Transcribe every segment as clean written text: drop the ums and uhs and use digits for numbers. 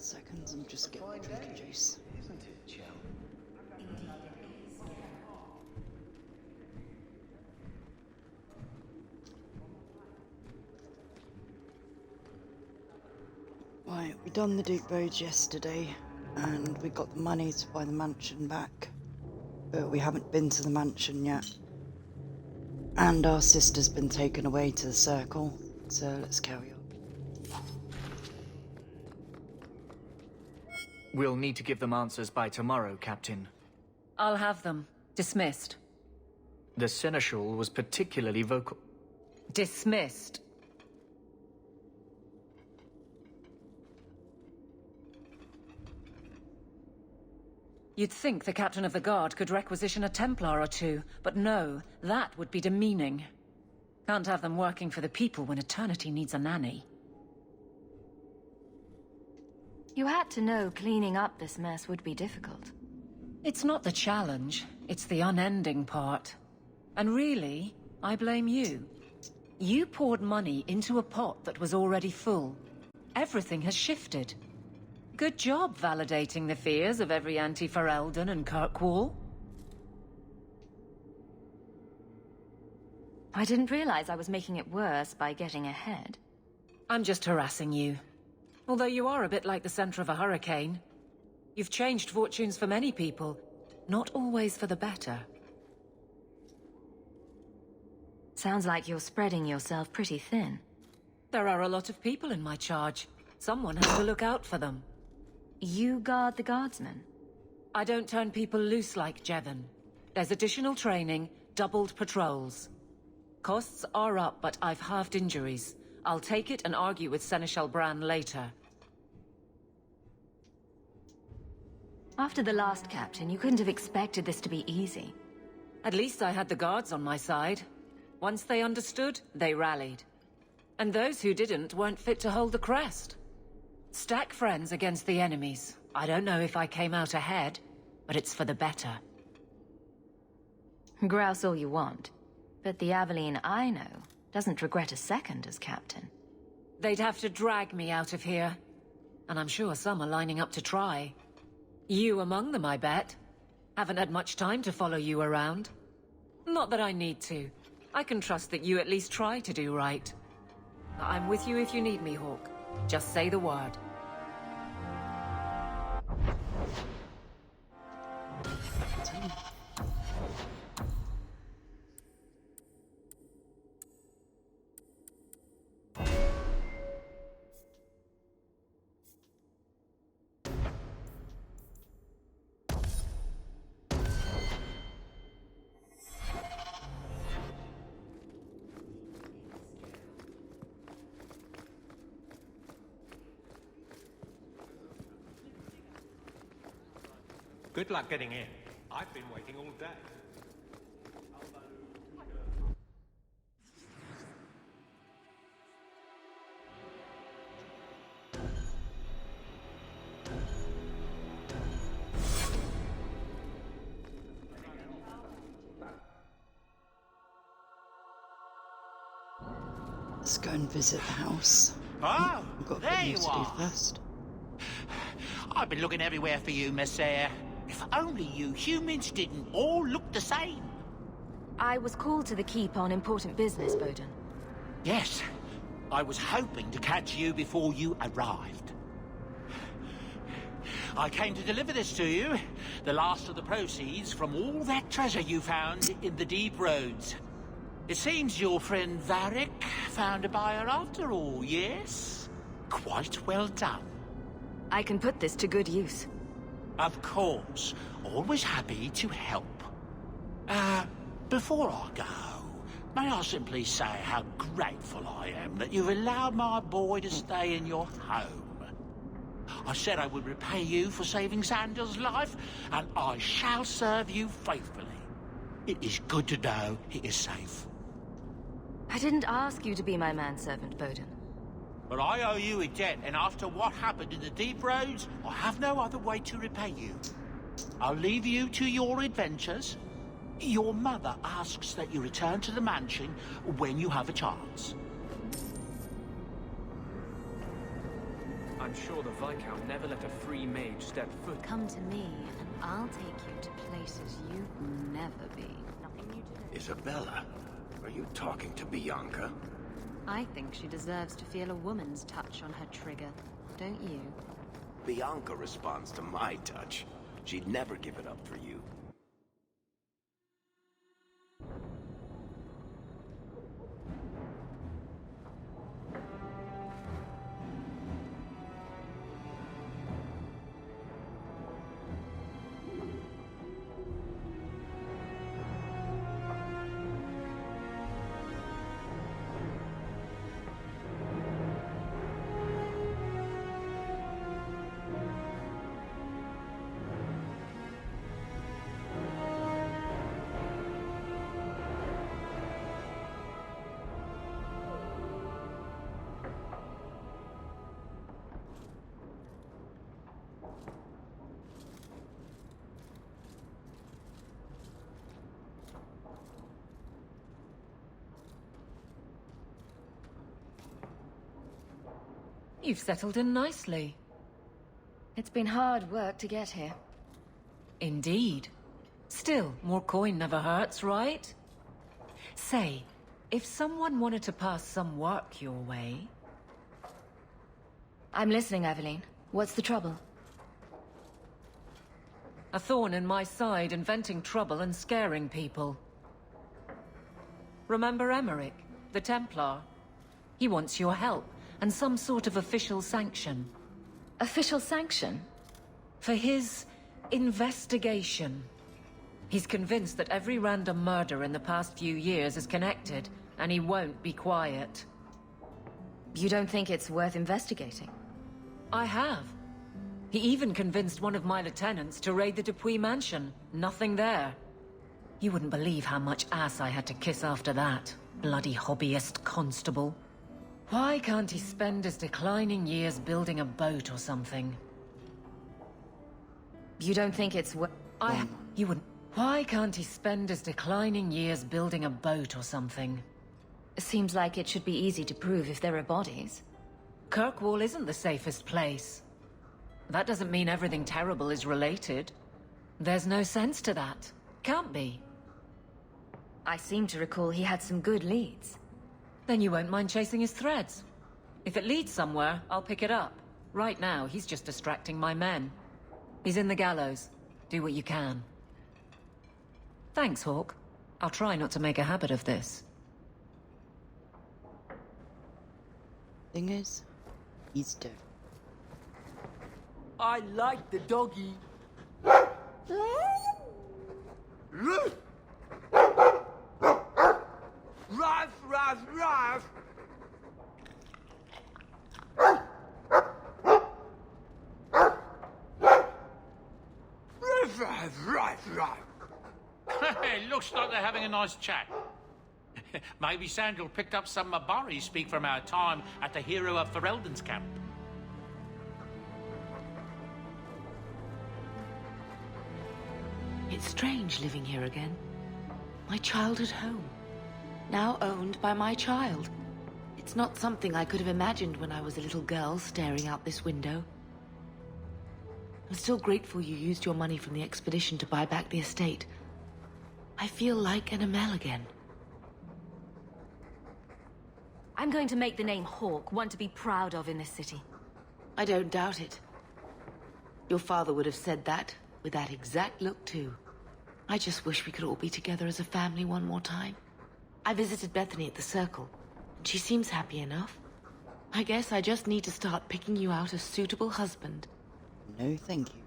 seconds and just get the drinking juice. Isn't it, Jill? Right, we done the Duke Roads yesterday, and we got the money to buy the mansion back, but we haven't been to the mansion yet. And our sister's been taken away to the Circle, so let's carry on. We'll need to give them answers by tomorrow, Captain. I'll have them. Dismissed. The Seneschal was particularly vocal. Dismissed. You'd think the Captain of the Guard could requisition a Templar or two, but no, that would be demeaning. Can't have them working for the people when eternity needs a nanny. You had to know cleaning up this mess would be difficult. It's not the challenge, it's the unending part. And really, I blame you. You poured money into a pot that was already full. Everything has shifted. Good job validating the fears of every anti-Ferelden and Kirkwall. I didn't realize I was making it worse by getting ahead. I'm just harassing you. Although you are a bit like the center of a hurricane. You've changed fortunes for many people, not always for the better. Sounds like you're spreading yourself pretty thin. There are a lot of people in my charge. Someone has to look out for them. You guard the guardsmen? I don't turn people loose like Jevon. There's additional training, doubled patrols. Costs are up, but I've halved injuries. I'll take it and argue with Seneschal Bran later. After the last captain, you couldn't have expected this to be easy. At least I had the guards on my side. Once they understood, they rallied. And those who didn't weren't fit to hold the crest. Stack friends against the enemies. I don't know if I came out ahead, but it's for the better. Grouse all you want, but the Aveline I know doesn't regret a second as captain. They'd have to drag me out of here. And I'm sure some are lining up to try. You among them, I bet. Haven't had much time to follow you around. Not that I need to. I can trust that you at least try to do right. I'm with you if you need me, Hawke. Just say the word. Good luck getting in. I've been waiting all day. Let's go and visit the house. Oh, We've got a there bit you more to do are. first. I've been looking everywhere for you, Messere. If only you humans didn't all look the same. I was called to the keep on important business, Bowden. Yes, I was hoping to catch you before you arrived. I came to deliver this to you, the last of the proceeds from all that treasure you found in the deep roads. It seems your friend Varric found a buyer after all, yes? Quite well done. I can put this to good use. Of course. Always happy to help. Before I go, may I simply say how grateful I am that you've allowed my boy to stay in your home. I said I would repay you for saving Sandal's life, and I shall serve you faithfully. It is good to know he is safe. I didn't ask you to be my manservant, Bowden. But I owe you a debt, and after what happened in the deep roads, I have no other way to repay you. I'll leave you to your adventures. Your mother asks that you return to the mansion when you have a chance. I'm sure the Viscount never let a free mage step foot. Come to me, and I'll take you to places you've never been. Nothing new today. Isabella, are you talking to Bianca? I think she deserves to feel a woman's touch on her trigger, don't you? Bianca responds to my touch. She'd never give it up for you. You've settled in nicely. It's been hard work to get here. Indeed. Still, more coin never hurts, right? Say, if someone wanted to pass some work your way... I'm listening, Aveline. What's the trouble? A thorn in my side, inventing trouble and scaring people. Remember Emmerich, the Templar? He wants your help, and some sort of official sanction. Official sanction? For his investigation. He's convinced that every random murder in the past few years is connected, and he won't be quiet. You don't think it's worth investigating? I have. He even convinced one of my lieutenants to raid the Dupuis mansion. Nothing there. You wouldn't believe how much ass I had to kiss after that. Bloody hobbyist constable. Why can't he spend his declining years building a boat or something? You don't think it's worth... You wouldn't... Why can't he spend his declining years building a boat or something? Seems like it should be easy to prove if there are bodies. Kirkwall isn't the safest place. That doesn't mean everything terrible is related. There's no sense to that. Can't be. I seem to recall he had some good leads. Then you won't mind chasing his threads. If it leads somewhere, I'll pick it up. Right now, he's just distracting my men. He's in the gallows. Do what you can. Thanks, Hawke. I'll try not to make a habit of this. Thing is, he's dead. I like the doggy. Ruff, ruff, ruff! Ruff, ruff, ruff, ruff! It looks like they're having a nice chat. Maybe Sandal picked up some Mabari speak from our time at the Hero of Ferelden's camp. It's strange living here again. My childhood home. Now owned by my child. It's not something I could have imagined when I was a little girl staring out this window. I'm still grateful you used your money from the expedition to buy back the estate. I feel like an Amel again. I'm going to make the name Hawke one to be proud of in this city. I don't doubt it. Your father would have said that, with that exact look too. I just wish we could all be together as a family one more time. I visited Bethany at the Circle, and she seems happy enough. I guess I just need to start picking you out a suitable husband. No, thank you.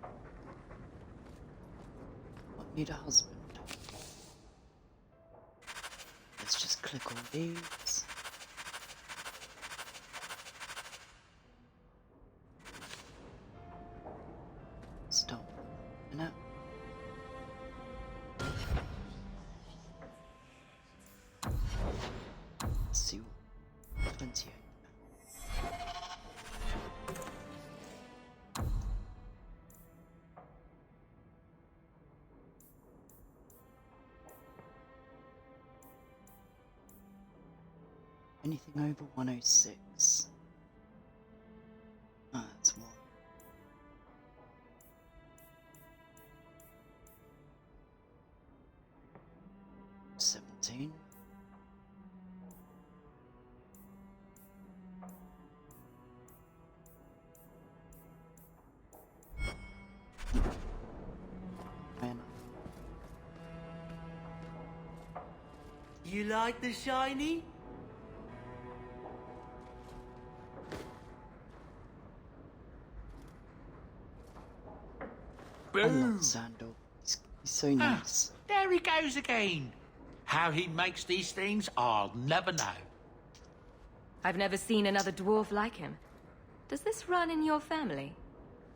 Don't need a husband. Let's just click on these. Stop. No. Let's see what happens here. Anything over 106? Ah, that's You like the shiny? I love Sandal. He's so nice. There he goes again. How he makes these things, I'll never know. I've never seen another dwarf like him. Does this run in your family?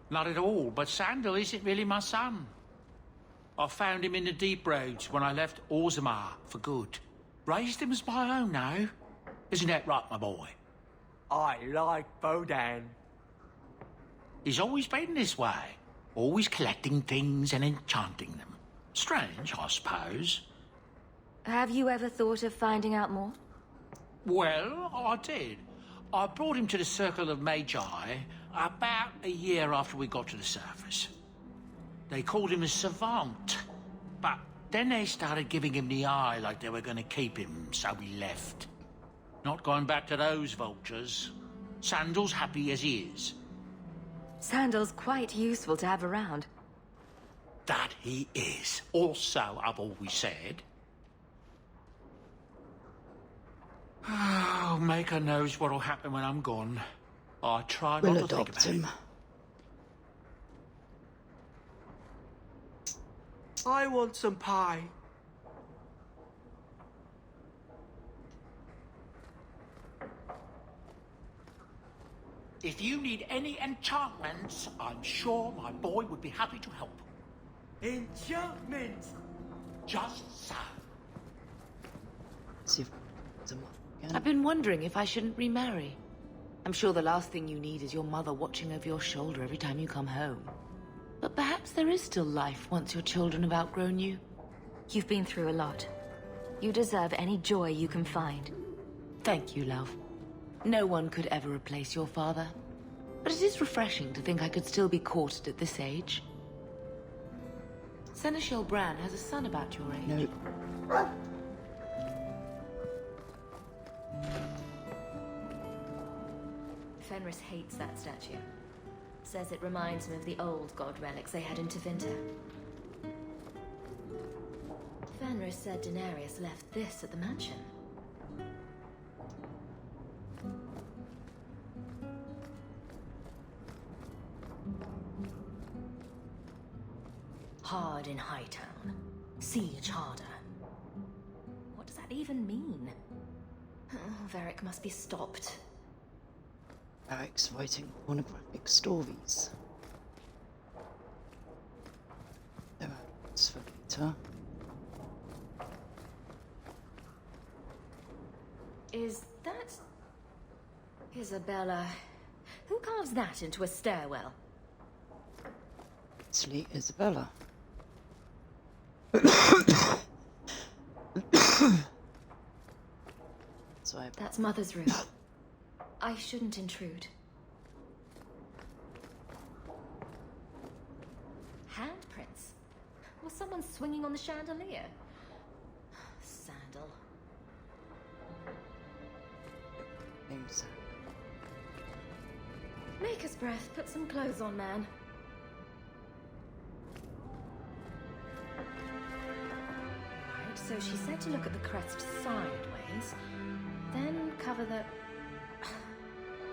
Not at all, but Sandal isn't really my son. I found him in the deep roads when I left Orzammar for good. Raised him as my own now. Isn't that right, my boy? I like Bodan. He's always been this way. Always collecting things and enchanting them. Strange, I suppose. Have you ever thought of finding out more? Well, I did. I brought him to the Circle of Magi about a year after we got to the surface. They called him a savant, but then they started giving him the eye like they were going to keep him, so we left. Not going back to those vultures. Sandal's happy as he is. Sandal's quite useful to have around. That he is. Also, I've always said. Oh, Maker knows what'll happen when I'm gone. I try We'll not to think adopt about him. it. I want some pie. If you need any enchantments, I'm sure my boy would be happy to help. Enchantment! Just so. See if them up again. I've been wondering if I shouldn't remarry. I'm sure the last thing you need is your mother watching over your shoulder every time you come home. But perhaps there is still life once your children have outgrown you. You've been through a lot. You deserve any joy you can find. Thank you, love. No one could ever replace your father. But it is refreshing to think I could still be courted at this age. Seneschal Bran has a son about your age. No. Fenris hates that statue. Says it reminds him of the old god relics they had in Tevinter. Fenris said Daenerys left this at the mansion. Hard in Hightown. Siege harder. What does that even mean? Oh, Varric must be stopped. Eric's writing pornographic stories. No, it's for later. Is that... Isabella? Who carves that into a stairwell? Actually, Isabella. Sorry. That's Mother's room. I shouldn't intrude. Handprints? Was someone swinging on the chandelier? Sandal. Name's Maker's breath. Put some clothes on, man. Right, so she said to look at the crest sideways, then cover the...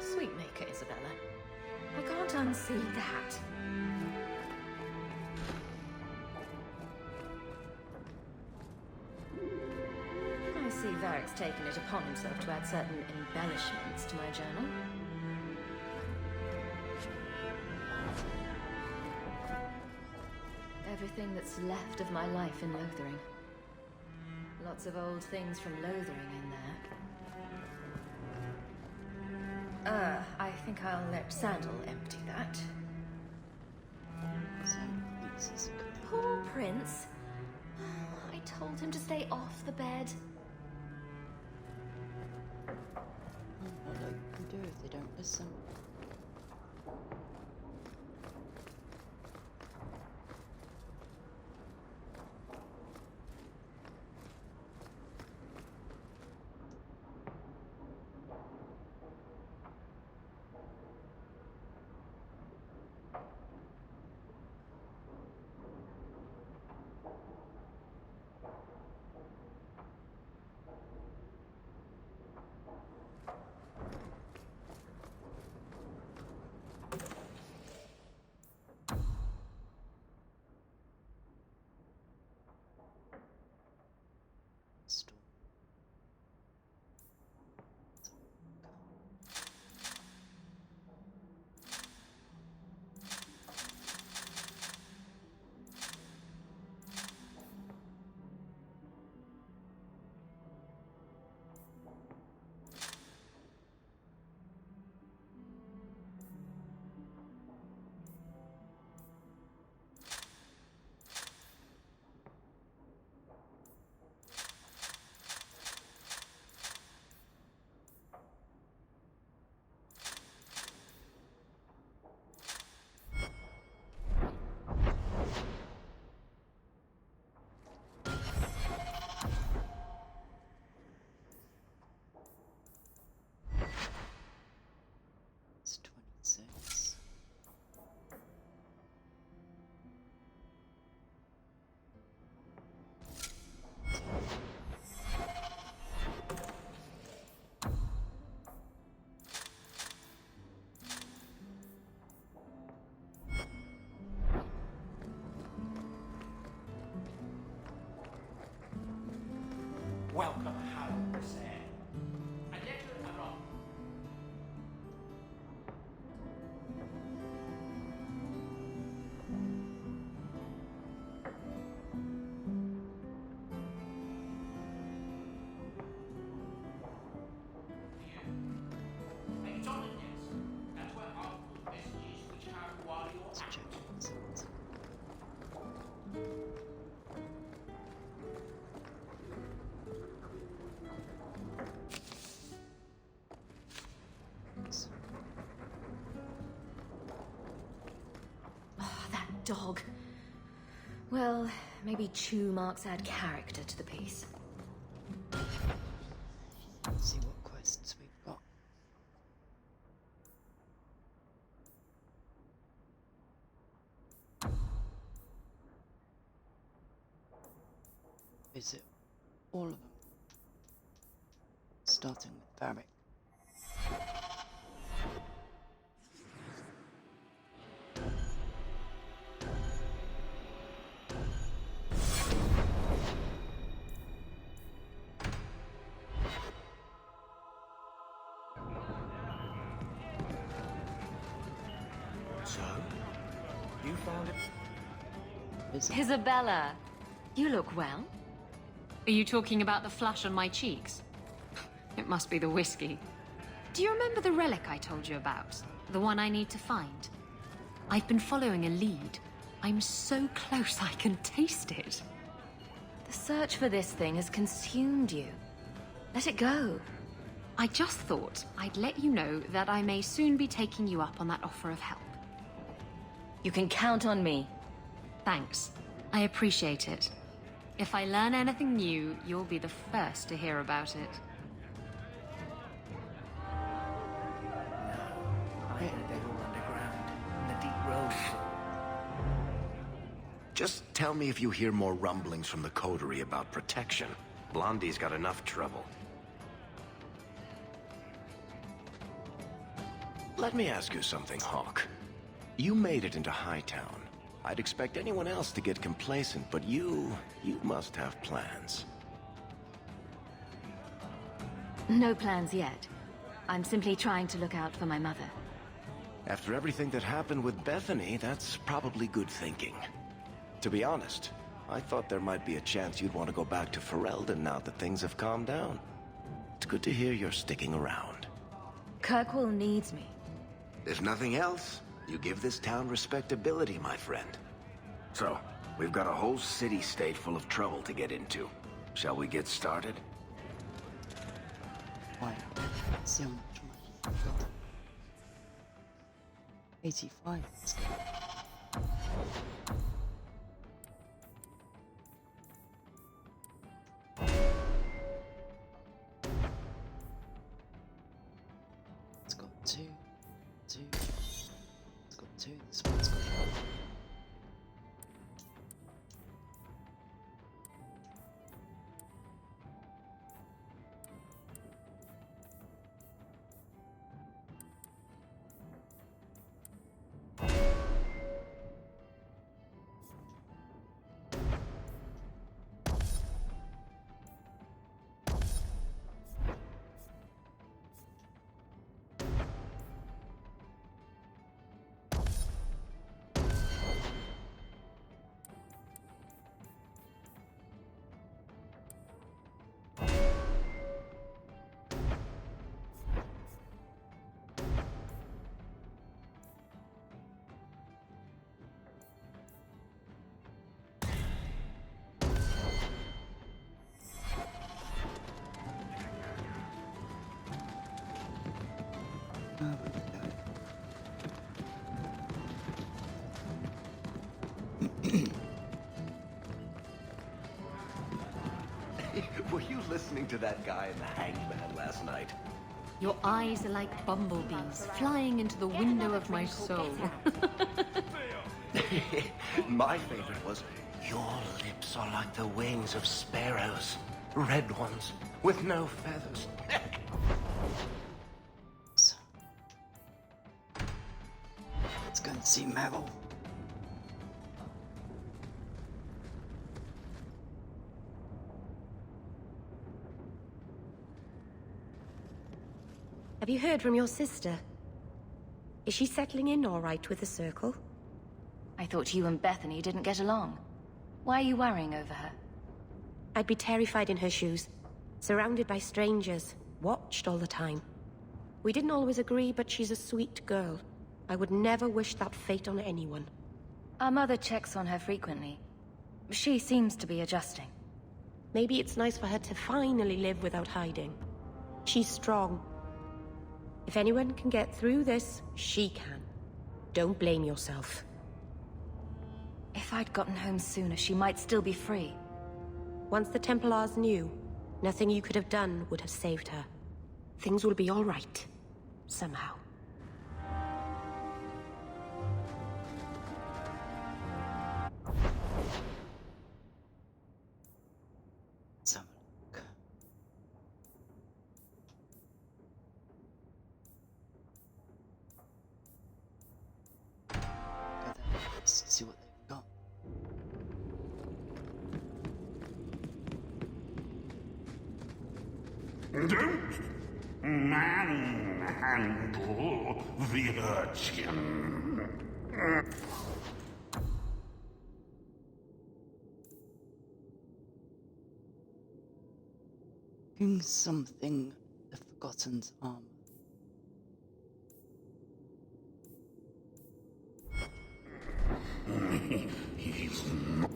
Sweet Maker, Isabella. I can't unsee that. I see Varric's taken it upon himself to add certain embellishments to my journal. Everything that's left of my life in Lothering. Lots of old things from Lothering in there. I think I'll let Sandal empty that. Poor Prince. I told him to stay off the bed. what they can do if they don't listen. dog. Well, maybe chew marks add character to the piece. Let's see what quests we've got. Visit all of them. Starting with Varric. So, you found it? Visit. Isabella, you look well. Are you talking about the flush on my cheeks? It must be the whiskey. Do you remember the relic I told you about? The one I need to find? I've been following a lead. I'm so close I can taste it. The search for this thing has consumed you. Let it go. I just thought I'd let you know that I may soon be taking you up on that offer of help. You can count on me. Thanks. I appreciate it. If I learn anything new, you'll be the first to hear about it. I heard they were underground, in the deep road. Just tell me if you hear more rumblings from the coterie about protection. Blondie's got enough trouble. Let me ask you something, Hawk. You made it into Hightown. I'd expect anyone else to get complacent, but you must have plans. No plans yet. I'm simply trying to look out for my mother. After everything that happened with Bethany, that's probably good thinking. To be honest, I thought there might be a chance you'd want to go back to Ferelden now that things have calmed down. It's good to hear you're sticking around. Kirkwall needs me. If nothing else, you give this town respectability, my friend. So, we've got a whole city-state full of trouble to get into. Shall we get started? Why? Let's see how much money I've got. 85. Let's go. It's got two. It's got two. This one's got one. Were you listening to that guy in the hangman last night? Your eyes are like bumblebees, flying into the window of my soul. My favorite was, your lips are like the wings of sparrows. Red ones, with no feathers. Let's go and see Meryl. Have you heard from your sister? Is she settling in all right with the Circle? I thought you and Bethany didn't get along. Why are you worrying over her? I'd be terrified in her shoes. Surrounded by strangers. Watched all the time. We didn't always agree, but she's a sweet girl. I would never wish that fate on anyone. Our mother checks on her frequently. She seems to be adjusting. Maybe it's nice for her to finally live without hiding. She's strong. If anyone can get through this, she can. Don't blame yourself. If I'd gotten home sooner, she might still be free. Once the Templars knew, nothing you could have done would have saved her. Things will be all right. Somehow. Let's have a look. Go there. Let's see what they've got. Don't manhandle the urchin. King something, the Forgotten's armor. He's not.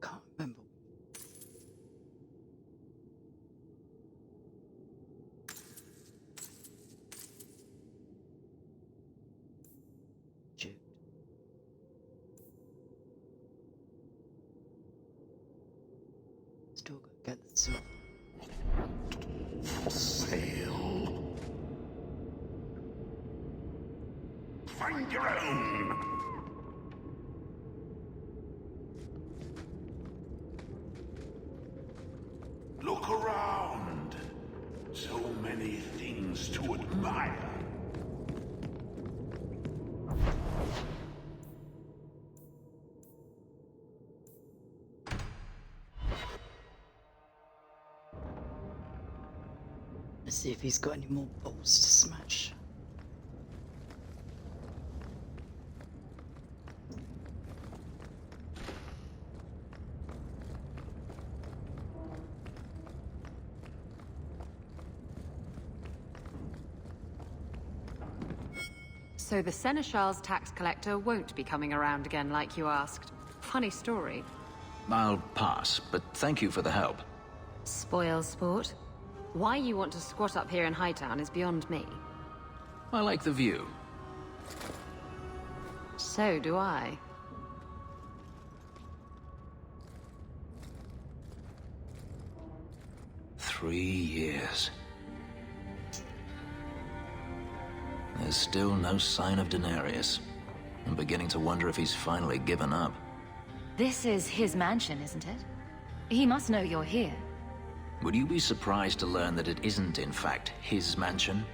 Can't remember. Jude. Still got to get the silver. For sale. Find your own. Look around. So many things to admire. Let's see if he's got any more balls to smash. So the Seneschal's tax collector won't be coming around again like you asked. Funny story. I'll pass, but thank you for the help. Spoil sport. Why you want to squat up here in Hightown is beyond me. I like the view. So do I. "3 years. There's still no sign of Denarius. I'm beginning to wonder if he's finally given up. This is his mansion, isn't it? He must know you're here. Would you be surprised to learn that it isn't, in fact, his mansion?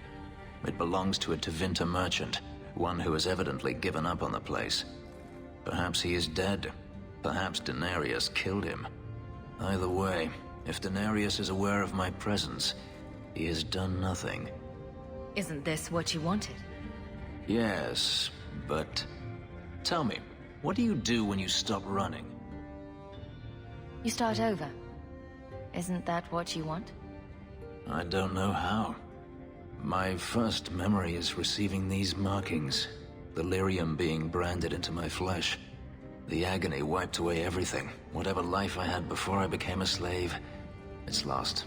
It belongs to a Tevinter merchant, one who has evidently given up on the place. Perhaps he is dead. Perhaps Denarius killed him. Either way, if Denarius is aware of my presence, he has done nothing. Isn't this what you wanted? Yes, but... Tell me, what do you do when you stop running? You start over. Isn't that what you want? I don't know how. My first memory is receiving these markings, the lyrium being branded into my flesh. The agony wiped away everything. Whatever life I had before I became a slave, it's lost.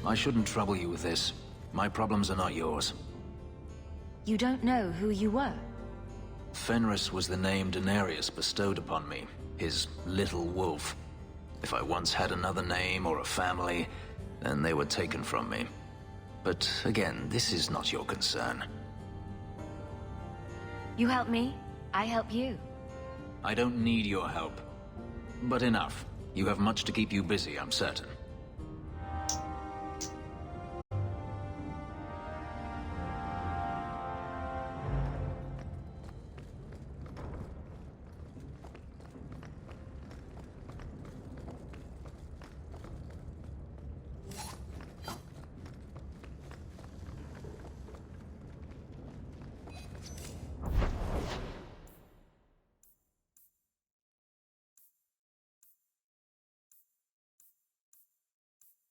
I shouldn't trouble you with this. My problems are not yours. You don't know who you were? Fenris was the name Denarius bestowed upon me, his little wolf. If I once had another name or a family, then they were taken from me. But again, this is not your concern. You help me, I help you. I don't need your help. But enough. You have much to keep you busy, I'm certain.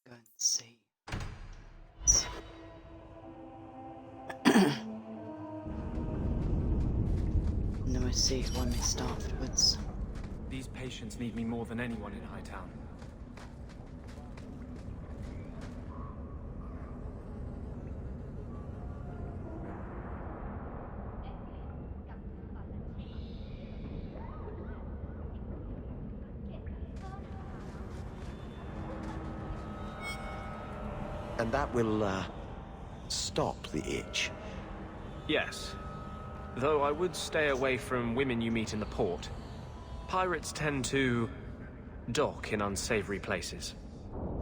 Go and see. I see who I missed afterwards. These patients need me more than anyone in Hightown. And that will, stop the itch. Yes. Though I would stay away from women you meet in the port. Pirates tend to dock in unsavory places.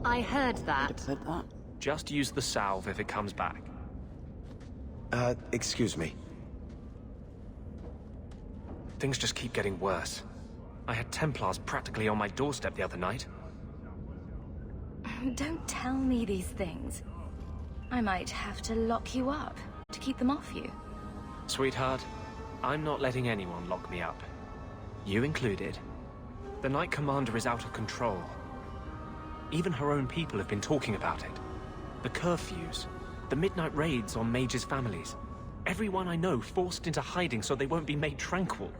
I heard that. Could have put that. Just use the salve if it comes back. Excuse me. Things just keep getting worse. I had Templars practically on my doorstep the other night. Don't tell me these things. I might have to lock you up to keep them off you. Sweetheart, I'm not letting anyone lock me up. You included. The Knight Commander is out of control. Even her own people have been talking about it. The curfews, the midnight raids on mages' families. Everyone I know forced into hiding so they won't be made tranquil.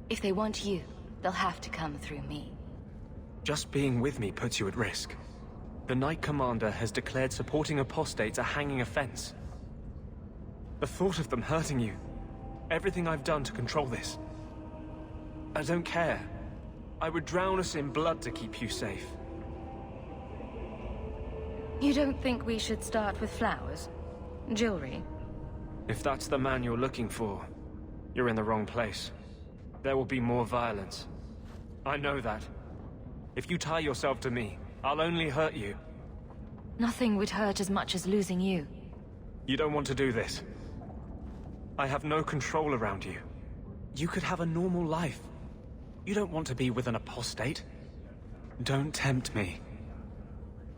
If they want you, they'll have to come through me. Just being with me puts you at risk. The Knight Commander has declared supporting apostates a hanging offense. The thought of them hurting you, everything I've done to control this. I don't care. I would drown us in blood to keep you safe. You don't think we should start with flowers? Jewelry? If that's the man you're looking for, you're in the wrong place. There will be more violence. I know that. If you tie yourself to me, I'll only hurt you. Nothing would hurt as much as losing you. You don't want to do this. I have no control around you. You could have a normal life. You don't want to be with an apostate. Don't tempt me.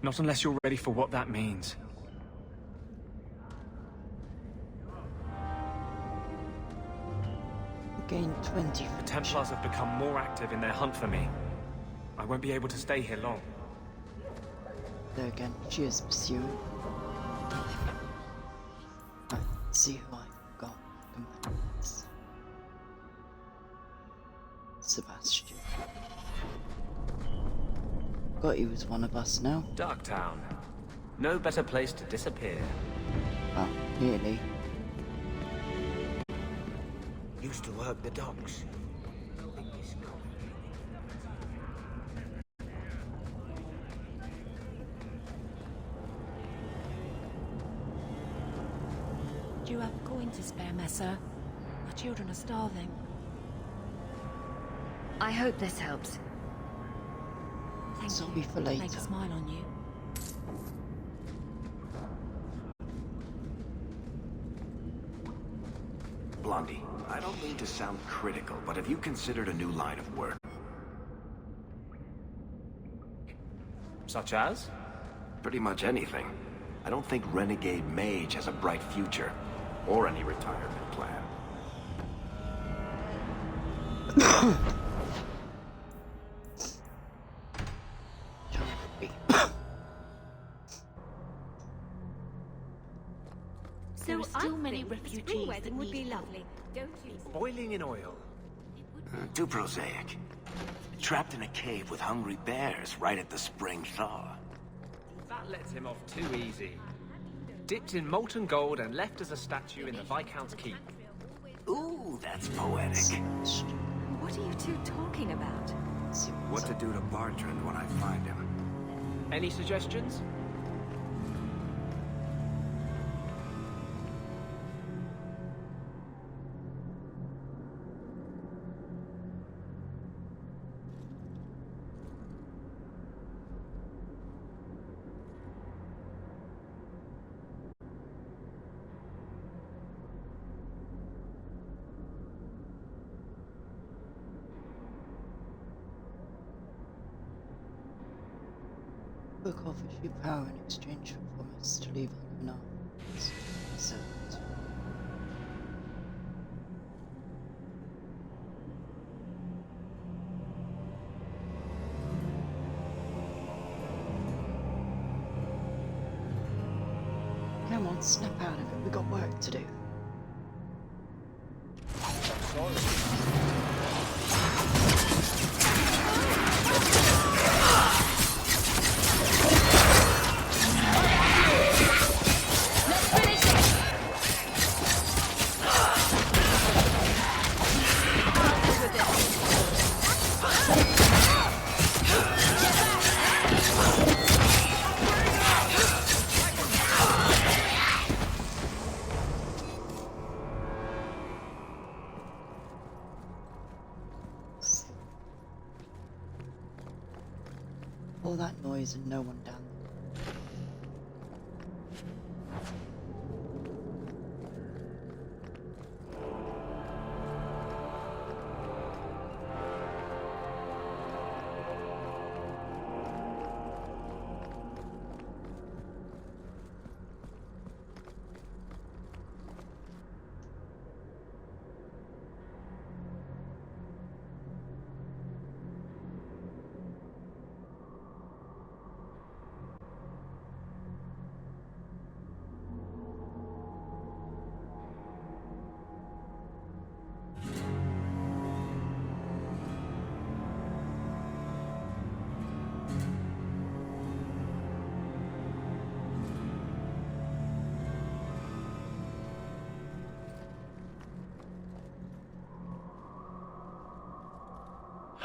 Not unless you're ready for what that means. Gain 20. The Templars have become more active in their hunt for me. I won't be able to stay here long. There again, she is pursuing. Right, let's see who I've got. Companions. Sebastian. Got you as one of us now. Darktown. No better place to disappear. Oh, nearly. Used to work the docks. Do you have a coin to spare, Messer? My children are starving. I hope this helps. Thank This will you. be for later. Make a smile on you. Blondie, I don't mean to sound critical, but have you considered a new line of work? Such as? Pretty much anything. I don't think Renegade Mage has a bright future, or any retirement plan. There are still many refugees that would be need help. lovely, don't you? Boiling in oil. Too prosaic. Trapped in a cave with hungry bears right at the spring thaw. That lets him off too easy. Dipped in molten gold and left as a statue in the Viscount's keep. Ooh, that's poetic. What are you two talking about? What to do to Bartrand when I find him? Any suggestions? Book offers you power in exchange for a promise to leave an arms. Servant. Come on, snap out of it. We got work to do. All that noise and no one down there.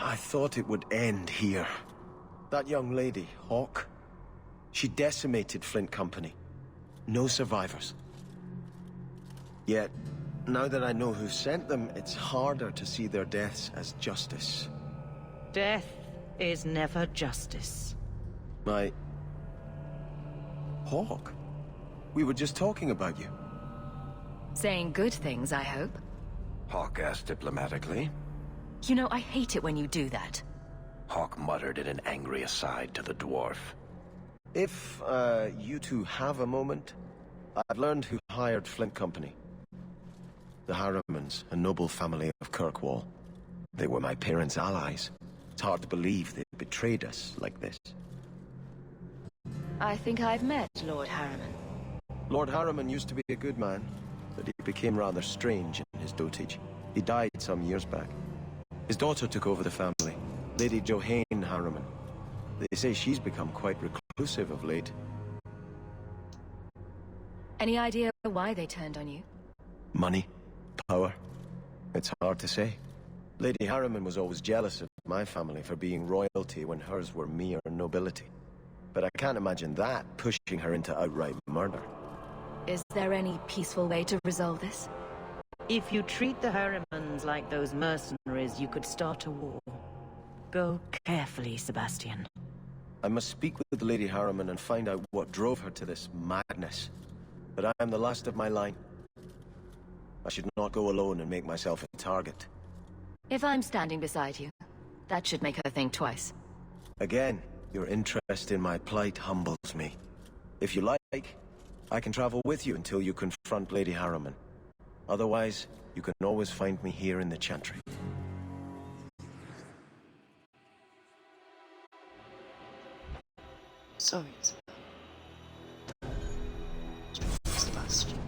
I thought it would end here. That young lady, Hawke, she decimated Flint Company. No survivors. Yet, now that I know who sent them, it's harder to see their deaths as justice. Death is never justice. Hawke? We were just talking about you. Saying good things, I hope. Hawke asked diplomatically. You know, I hate it when you do that. Hawke muttered in an angry aside to the dwarf. If, you two have a moment, I've learned who hired Flint Company. The Harrimans, a noble family of Kirkwall. They were my parents' allies. It's hard to believe they betrayed us like this. I think I've met Lord Harriman. Lord Harriman used to be a good man, but he became rather strange in his dotage. He died some years back. His daughter took over the family, Lady Johanne Harriman. They say she's become quite reclusive of late. Any idea why they turned on you? Money? Power? It's hard to say. Lady Harriman was always jealous of my family for being royalty when hers were mere nobility. But I can't imagine that pushing her into outright murder. Is there any peaceful way to resolve this? If you treat the Harrimans like those mercenaries, you could start a war. Go carefully, Sebastian. I must speak with Lady Harriman and find out what drove her to this madness. But I am the last of my line. I should not go alone and make myself a target. If I'm standing beside you, that should make her think twice. Again, your interest in my plight humbles me. If you like, I can travel with you until you confront Lady Harriman. Otherwise, you can always find me here in the Chantry. Sorry, Sebastian.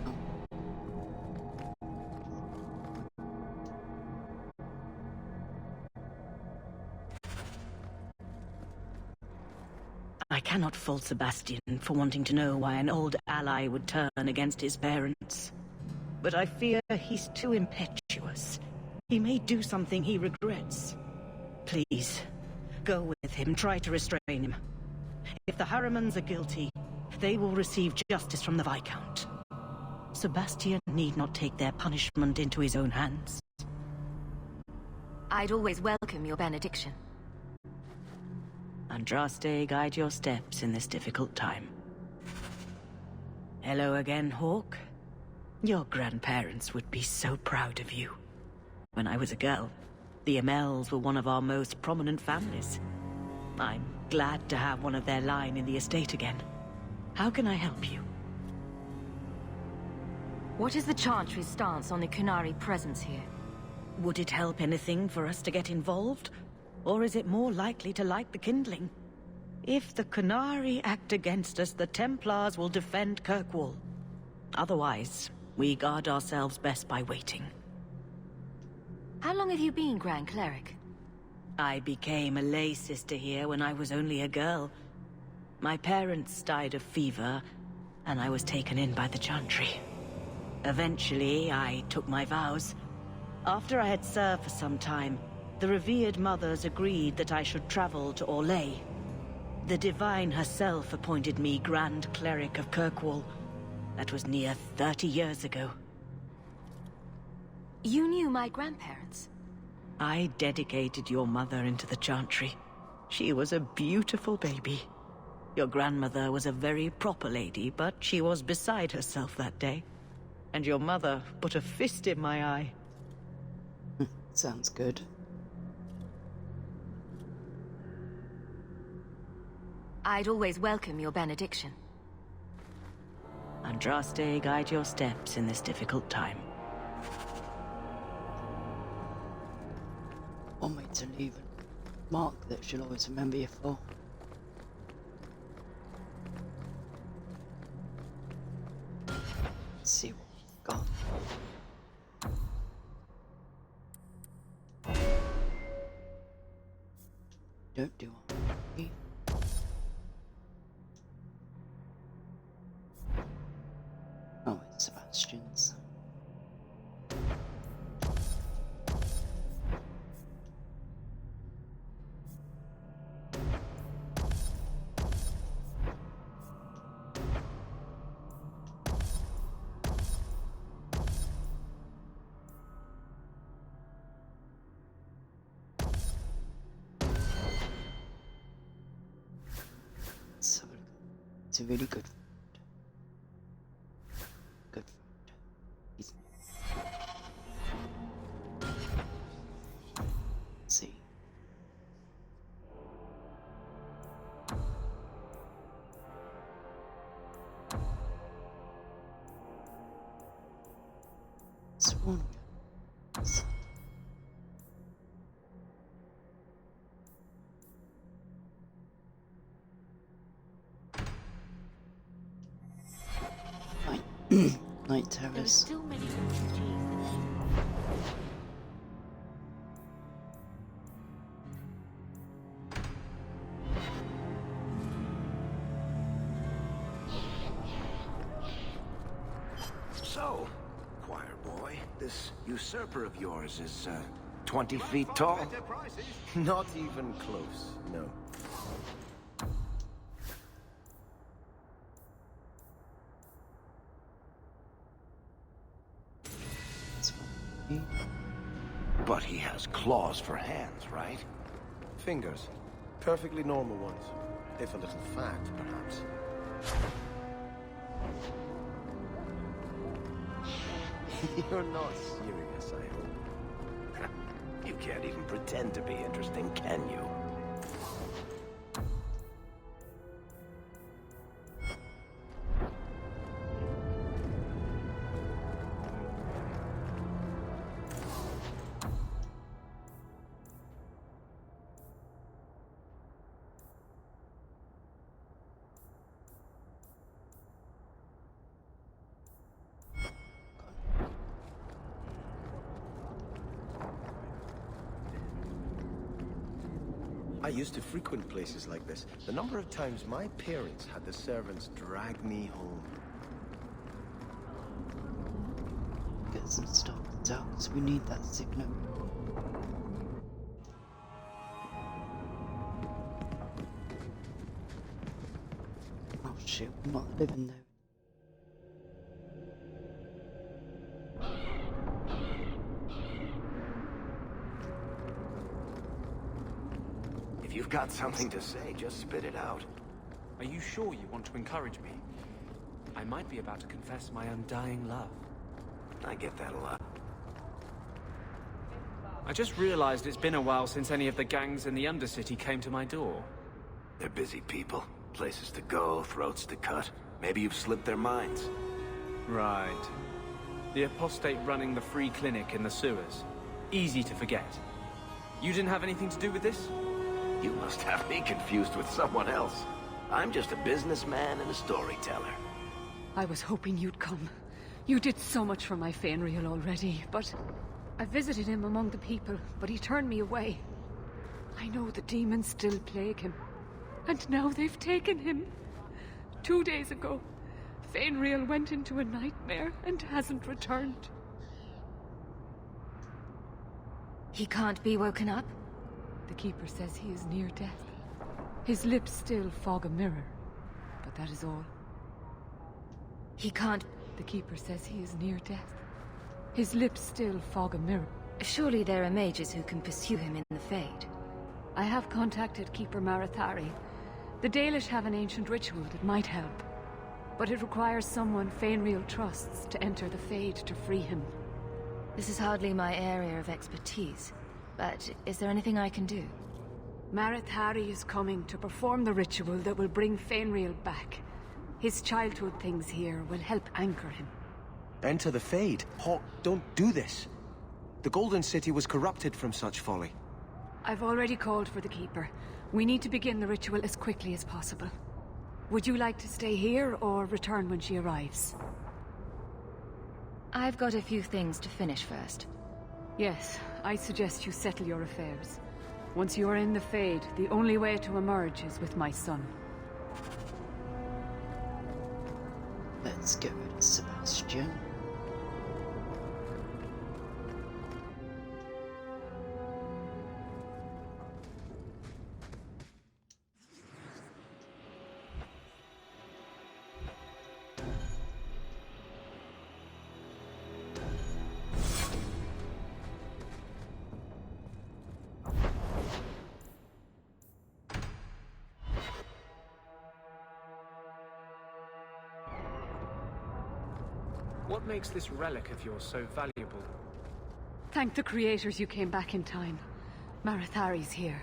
I cannot fault Sebastian for wanting to know why an old ally would turn against his parents. But I fear he's too impetuous. He may do something he regrets. Please, go with him, try to restrain him. If the Harrimans are guilty, they will receive justice from the Viscount. Sebastian need not take their punishment into his own hands. I'd always welcome your benediction. Andraste, guide your steps in this difficult time. Hello again, Hawke. Your grandparents would be so proud of you. When I was a girl, the Amels were one of our most prominent families. I'm glad to have one of their line in the estate again. How can I help you? What is the Chantry's stance on the Qunari presence here? Would it help anything for us to get involved? Or is it more likely to light the kindling? If the Qunari act against us, the Templars will defend Kirkwall. Otherwise, we guard ourselves best by waiting. How long have you been Grand Cleric? I became a lay sister here when I was only a girl. My parents died of fever, and I was taken in by the Chantry. Eventually, I took my vows. After I had served for some time, the revered mothers agreed that I should travel to Orlais. The Divine herself appointed me Grand Cleric of Kirkwall. That was near 30 years ago. You knew my grandparents? I dedicated your mother into the Chantry. She was a beautiful baby. Your grandmother was a very proper lady, but she was beside herself that day. And your mother put a fist in my eye. Sounds good. I'd always welcome your benediction. Andraste, guide your steps in this difficult time. One way to leave a mark that she'll always remember you for. Let's see what we've got. Don't do it. Oh, it's Sebastian's. So it's a really good friend. Good friend. He's... Let's see. Swan. Night terrace. Still many refugees. So, choir boy, this usurper of yours is 20 feet tall? Not even close, no. But he has claws for hands, right? Fingers. Perfectly normal ones. If a little fat, perhaps. You're not serious, I hope. You can't even pretend to be interesting, can you? I used to frequent places like this. The number of times my parents had the servants drag me home. Get some stuff out, so we need that signal. Oh shit, we're not living there. If you've got something to say, just spit it out. Are you sure you want to encourage me? I might be about to confess my undying love. I get that a lot. I just realized it's been a while since any of the gangs in the Undercity came to my door. They're busy people. Places to go, throats to cut. Maybe you've slipped their minds. Right. The apostate running the free clinic in the sewers. Easy to forget. You didn't have anything to do with this? You must have me confused with someone else. I'm just a businessman and a storyteller. I was hoping you'd come. You did so much for my Fenrir already, but I visited him among the people, but he turned me away. I know the demons still plague him. And now they've taken him. 2 days ago, Fainriel went into a nightmare and hasn't returned. He can't be woken up? The Keeper says he is near death. His lips still fog a mirror, but that is all. He can't... The Keeper says he is near death. His lips still fog a mirror. Surely there are mages who can pursue him in the Fade. I have contacted Keeper Marathari. The Dalish have an ancient ritual that might help. But it requires someone Fainriel trusts to enter the Fade to free him. This is hardly my area of expertise, but is there anything I can do? Marathari is coming to perform the ritual that will bring Fainriel back. His childhood things here will help anchor him. Enter the Fade? Hawke, don't do this. The Golden City was corrupted from such folly. I've already called for the Keeper. We need to begin the ritual as quickly as possible. Would you like to stay here or return when she arrives? I've got a few things to finish first. Yes, I suggest you settle your affairs. Once you are in the Fade, the only way to emerge is with my son. Let's get rid of Sebastian. What makes this relic of yours so valuable? Thank the creators you came back in time. Marathari's here.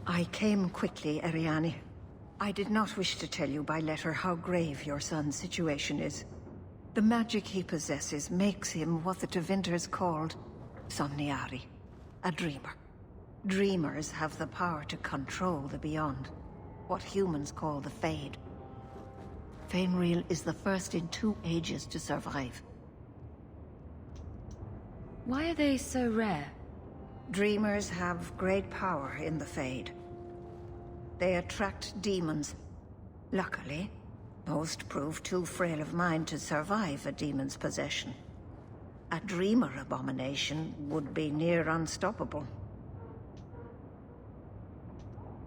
I came quickly, Ariane. I did not wish to tell you by letter how grave your son's situation is. The magic he possesses makes him what the Tevinters called Somniari, a dreamer. Dreamers have the power to control the beyond, what humans call the Fade. Fainriel is the first in 2 ages to survive. Why are they so rare? Dreamers have great power in the Fade. They attract demons. Luckily, most prove too frail of mind to survive a demon's possession. A dreamer abomination would be near unstoppable.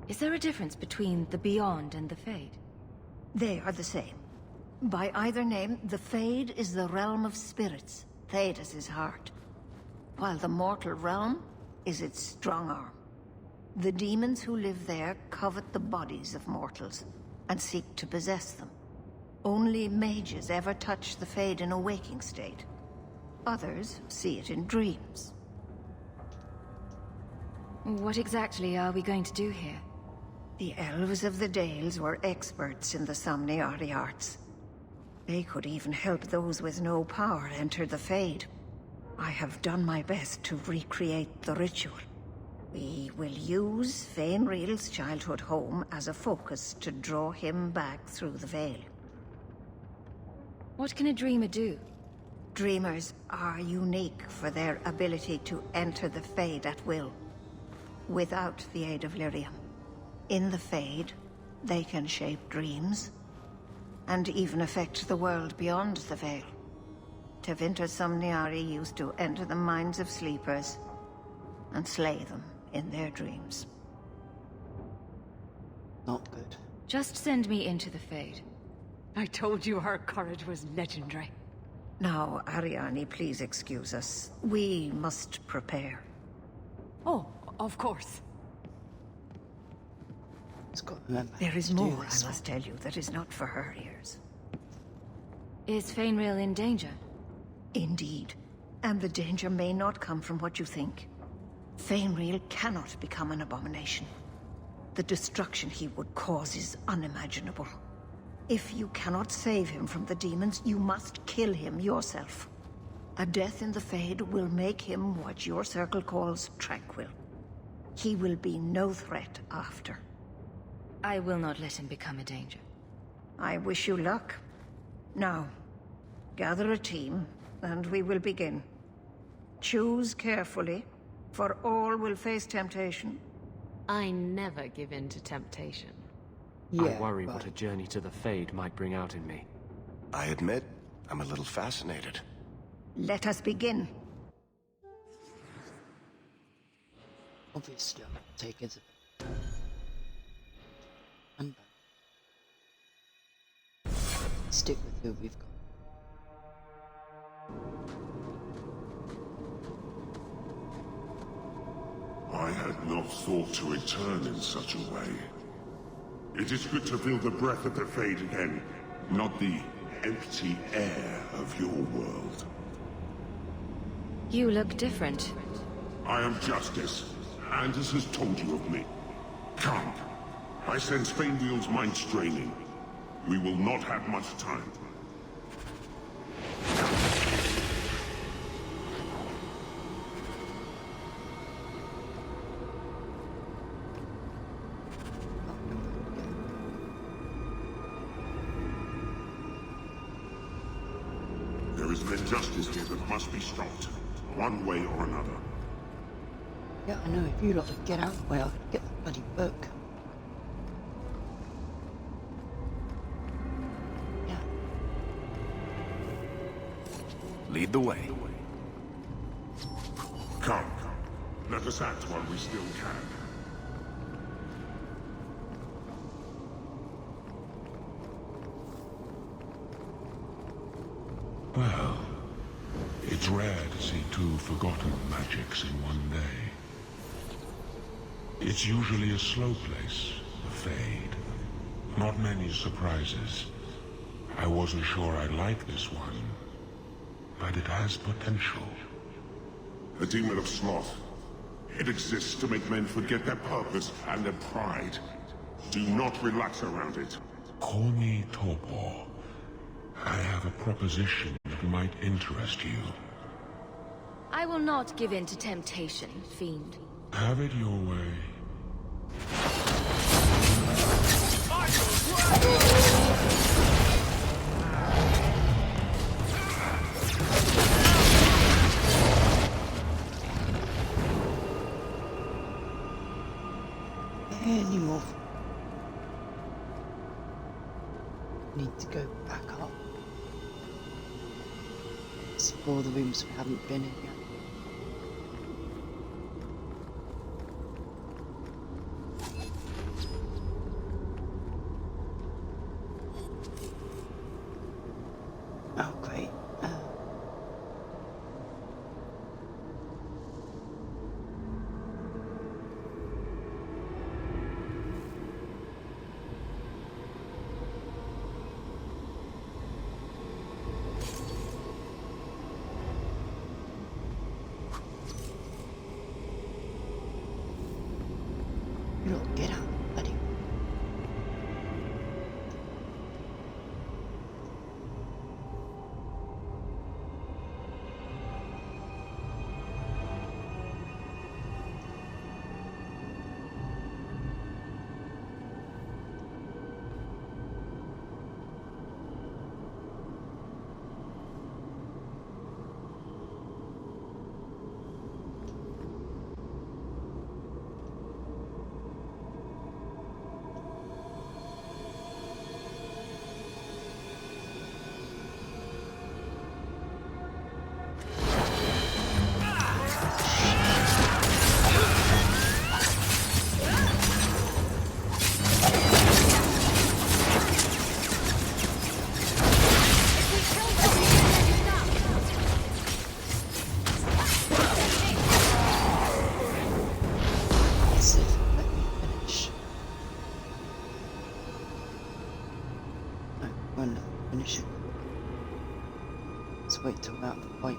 Is there a difference between the Beyond and the Fade? They are the same. By either name, the Fade is the realm of spirits, Thedas' heart, while the mortal realm is its strong arm. The demons who live there covet the bodies of mortals and seek to possess them. Only mages ever touch the Fade in a waking state. Others see it in dreams. What exactly are we going to do here? The elves of the Dales were experts in the Somniari arts. They could even help those with no power enter the Fade. I have done my best to recreate the ritual. We will use Fainriel's childhood home as a focus to draw him back through the veil. What can a dreamer do? Dreamers are unique for their ability to enter the Fade at will, without the aid of Lyrium. In the Fade, they can shape dreams, and even affect the world beyond the Veil. Tevinter Somniari used to enter the minds of sleepers and slay them in their dreams. Not good. Just send me into the Fade. I told you her courage was legendary. Now, Ariane, please excuse us. We must prepare. Oh, of course. It's got to remember There is to do more, I this. must tell you, that is not for her ears. Is Fainreal in danger? Indeed. And the danger may not come from what you think. Fainreal cannot become an abomination. The destruction he would cause is unimaginable. If you cannot save him from the demons, you must kill him yourself. A death in the Fade will make him what your circle calls tranquil. He will be no threat after. I will not let him become a danger. I wish you luck. Now, gather a team, and we will begin. Choose carefully, for all will face temptation. I never give in to temptation. I worry what a journey to the Fade might bring out in me. I admit, I'm a little fascinated. Let us begin. Obviously, I'll take it. And stick with who we've got. I had not thought to return in such a way. It is good to feel the breath of the Fade again, not the empty air of your world. You look different. I am Justice. Anders has told you of me. Come. I sense Fainreal's mind straining. We will not have much time. There is an injustice here that must be stopped, one way or another. Yeah, I know. If you lot would get out of the way, I could get the bloody book. Yeah. Lead the way. Come. Let us act while we still can. Well, it's rare to see two forgotten magics in one day. It's usually a slow place, the Fade. Not many surprises. I wasn't sure I'd like this one, but it has potential. The demon of sloth. It exists to make men forget their purpose and their pride. Do not relax around it. Call me Torpor. I have a proposition that might interest you. I will not give in to temptation, fiend. Have it your way. Any more? Need to go back up. Explore the rooms we haven't been in yet. Oh, great. Look, get out, buddy. Let's wait till we're out of the fight.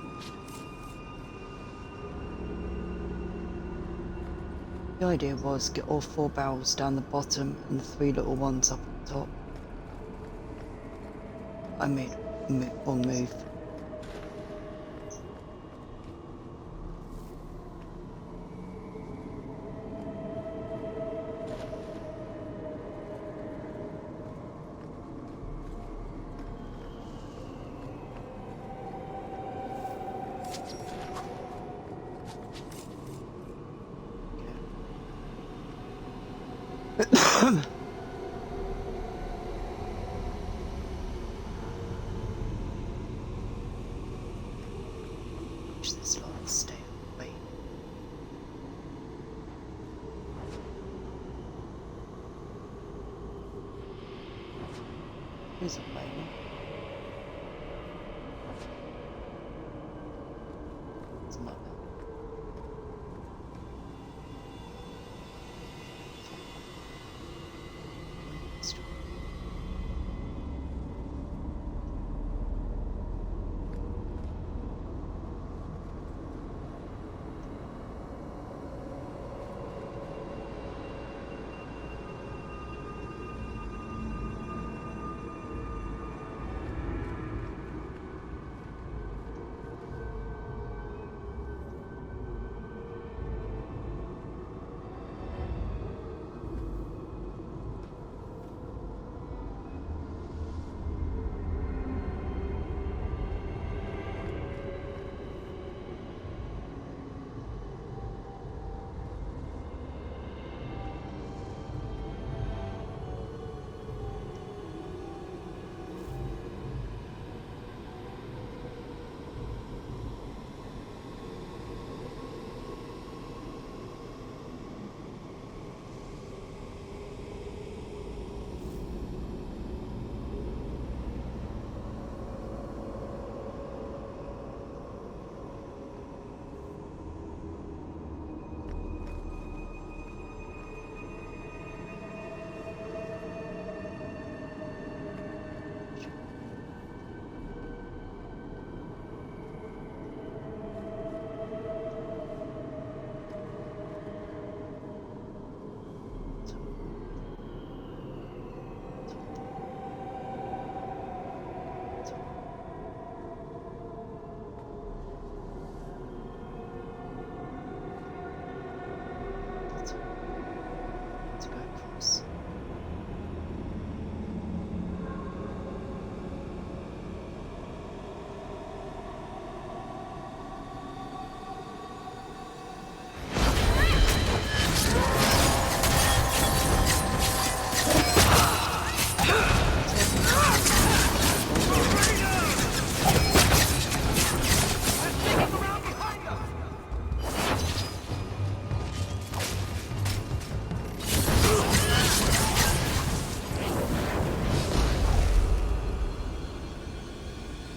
The idea was get all 4 barrels down the bottom and the 3 little ones up at the top. I made one move. This lot will stay away. Here's a way. It's not bad.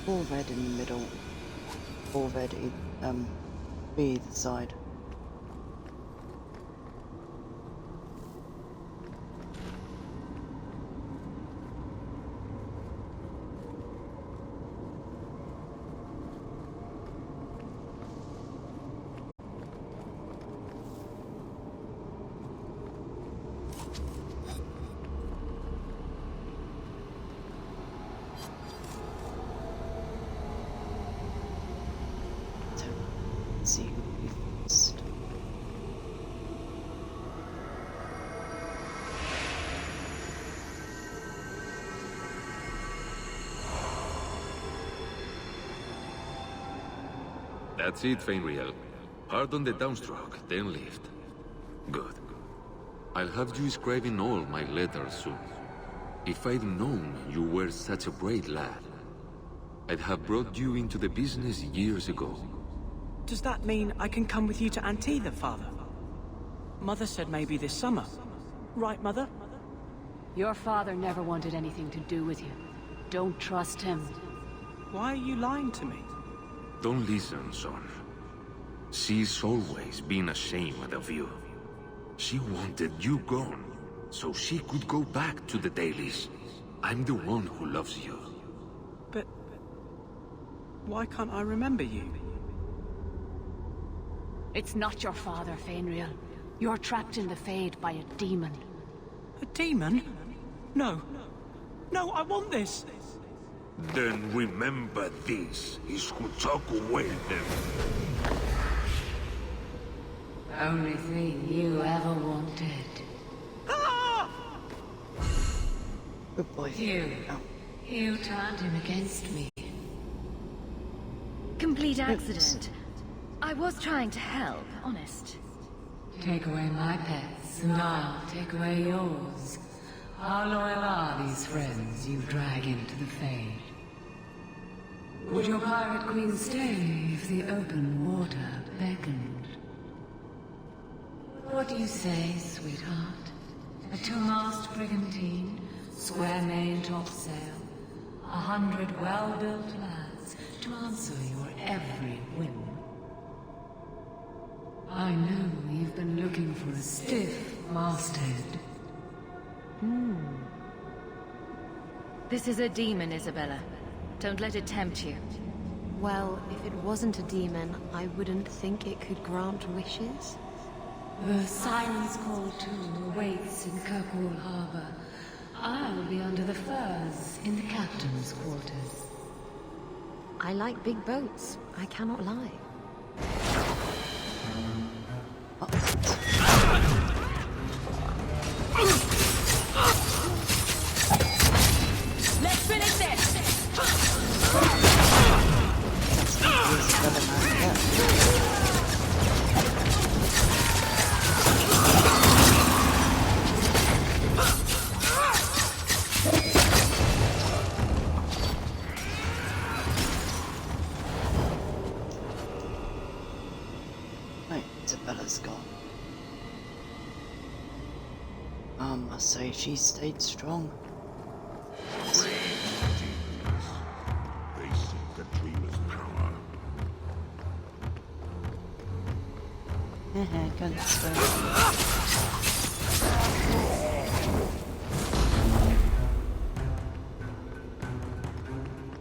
All red in the middle, all red be either side. See who we first. That's it, Fainriel. Hard on the downstroke, then lift. Good. I'll have you scribing all my letters soon. If I'd known you were such a brave lad, I'd have brought you into the business years ago. Does that mean I can come with you to Antitha, Father? Mother said maybe this summer. Right, Mother? Your father never wanted anything to do with you. Don't trust him. Why are you lying to me? Don't listen, son. She's always been ashamed of you. She wanted you gone, so she could go back to the dailies. I'm the one who loves you. But... Why can't I remember you? It's not your father, Fainriel. You're trapped in the Fade by a demon. A demon? No. No, I want this! Then remember this is who took away them. Only thing you ever wanted. Good boy. You turned him against me. Complete accident. I was trying to help, honest. Take away my pets, and I'll take away yours. How loyal are these friends you drag into the Fade? Would your pirate queen stay if the open water beckoned? What do you say, sweetheart? A two-mast brigantine, square main topsail, 100 well-built lads to answer your every whim. I know you've been looking for a stiff masthead. This is a demon, Isabella. Don't let it tempt you. Well, if it wasn't a demon, I wouldn't think it could grant wishes. The Siren's Call too awaits in Kirkwall Harbor. I'll be under the firs in the captain's quarters. I like big boats, I cannot lie. Let's finish this! Right, Isabella's gone. I must say she stayed strong. They seek the dreamer's power. Go this way.